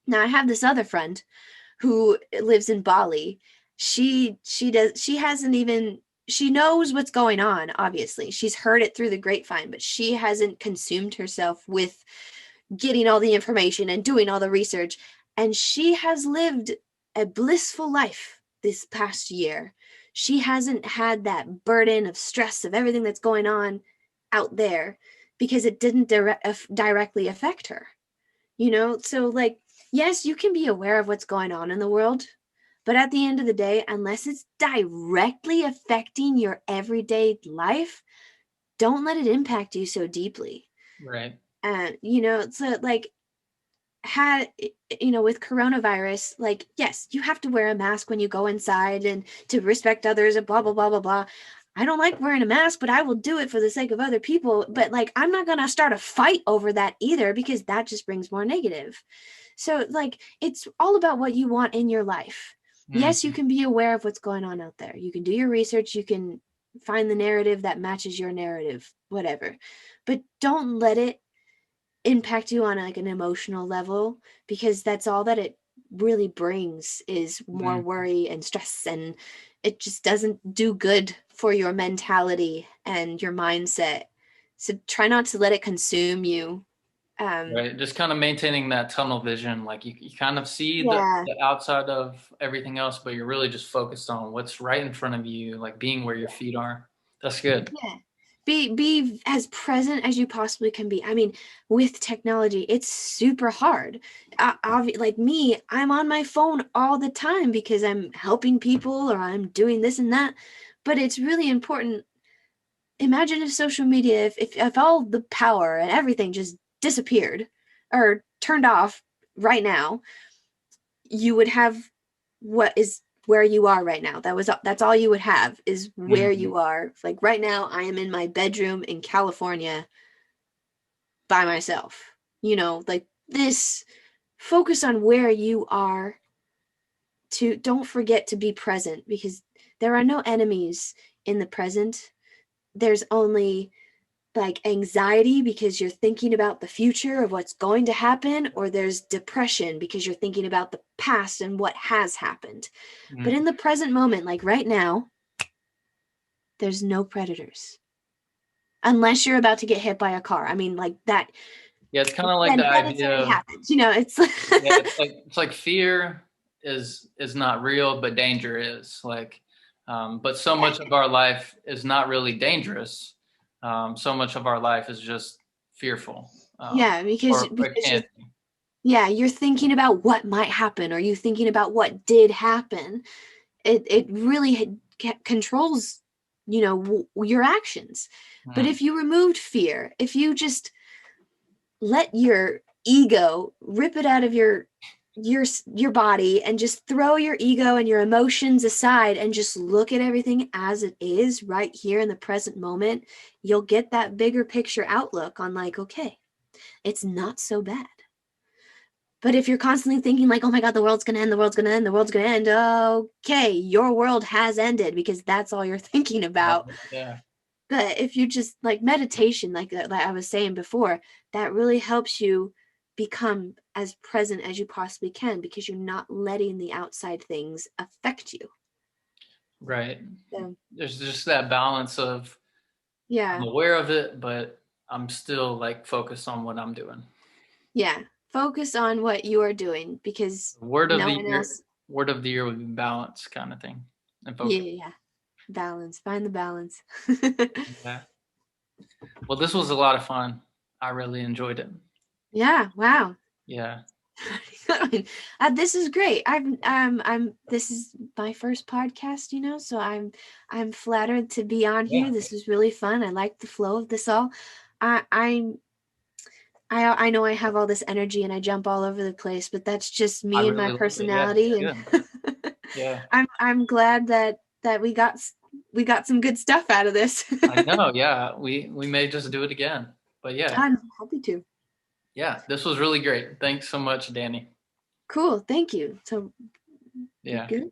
Now I have this other friend who lives in Bali. She hasn't even, she knows what's going on, obviously. She's heard it through the grapevine, but she hasn't consumed herself with getting all the information and doing all the research. And she has lived a blissful life this past year. She hasn't had that burden of stress of everything that's going on out there because it didn't directly affect her. So, like, yes, you can be aware of what's going on in the world, but at the end of the day, unless it's directly affecting your everyday life, don't let it impact you so deeply. Right. And so, like, had with coronavirus, like, yes, you have to wear a mask when you go inside and to respect others and blah blah blah blah blah. I don't like wearing a mask, but I will do it for the sake of other people. But, like, I'm not gonna start a fight over that either because that just brings more negative. So, like, it's all about what you want in your life. Yes, you Hmm. can be aware of what's going on out there. You can do your research, you can find the narrative that matches your narrative, whatever. But don't let it impact you on, like, an emotional level, because that's all that it really brings is more Hmm. worry and stress, and it just doesn't do good for your mentality and your mindset. So try not to let it consume you. um Right. Just kind of maintaining that tunnel vision. Like you kind of see yeah. the outside of everything else, but you're really just focused on what's right in front of you, like being where your feet are. That's good. Yeah. Be as present as you possibly can be. I mean, with technology, it's super hard. Like me, I'm on my phone all the time because I'm helping people or I'm doing this and that. But it's really important. Imagine if social media, if all the power and everything just disappeared or turned off right now, you would have what is where you are right now. That's all you would have is where Mhm. you are. Like right now, I am in my bedroom in California by myself. Like this, focus on where you are. To don't forget to be present because there are no enemies in the present. There's only like anxiety because you're thinking about the future of what's going to happen, or there's depression because you're thinking about the past and what has happened. But in Mhm. the present moment, like right now, there's no predators. Unless you're about to get hit by a car. I mean, like that, Yeah, it's kind of like then the it's idea already of, happened. It's yeah, it's like fear is not real, but danger is. Like, but so much of our life is not really dangerous. So much of our life is just fearful, yeah, because or it can be. you're thinking about what might happen, or you thinking about what did happen. It really controls your actions. But Mm. if you removed fear, if you just let your ego rip it out of your body and just throw your ego and your emotions aside and just look at everything as it is right here in the present moment, you'll get that bigger picture outlook on like, okay, it's not so bad. But if you're constantly thinking like, oh my God, the world's going to end, the world's going to end, the world's going to end, okay, your world has ended because that's all you're thinking about. Yeah, But if you just like meditation, like I was saying before, that really helps you become as present as you possibly can because you're not letting the outside things affect you. right. So, There's just that balance of I'm yeah, aware of it, but I'm still like focused on what I'm doing. yeah. Focus on what you are doing because Word of no the one year, else. word of the year would be balance kind of thing and Yeah, focus. yeah, yeah. Balance. Find the balance. Yeah. Well, this was a lot of fun. I really enjoyed it. Yeah. Wow. Yeah. This is great. This is my first podcast, so I'm flattered to be on Yeah. here. This was really fun. I like the flow of this all. I I'm I know I have all this energy and I jump all over the place, but that's just I me and my really love it. Yeah, it's personality. And good. Yeah. I'm glad that we got some good stuff out of this. I know. Yeah. We may just do it again. But yeah. I'm happy to. Yeah. This was really great. Thanks so much, Danny. Cool. Thank you. So we Yeah. good?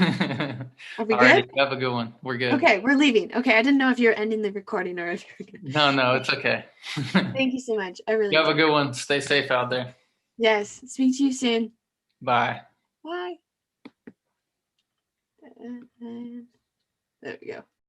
Are we Alrighty. good? You have a good one. We're good. Okay, we're leaving. Okay, I didn't know if you're ending the recording or if you're good. No, no, it's okay. Thank you so much. I really You have a enjoyed it. good one. Stay safe out there. Yes. Speak to you soon. Bye. Bye. There we go.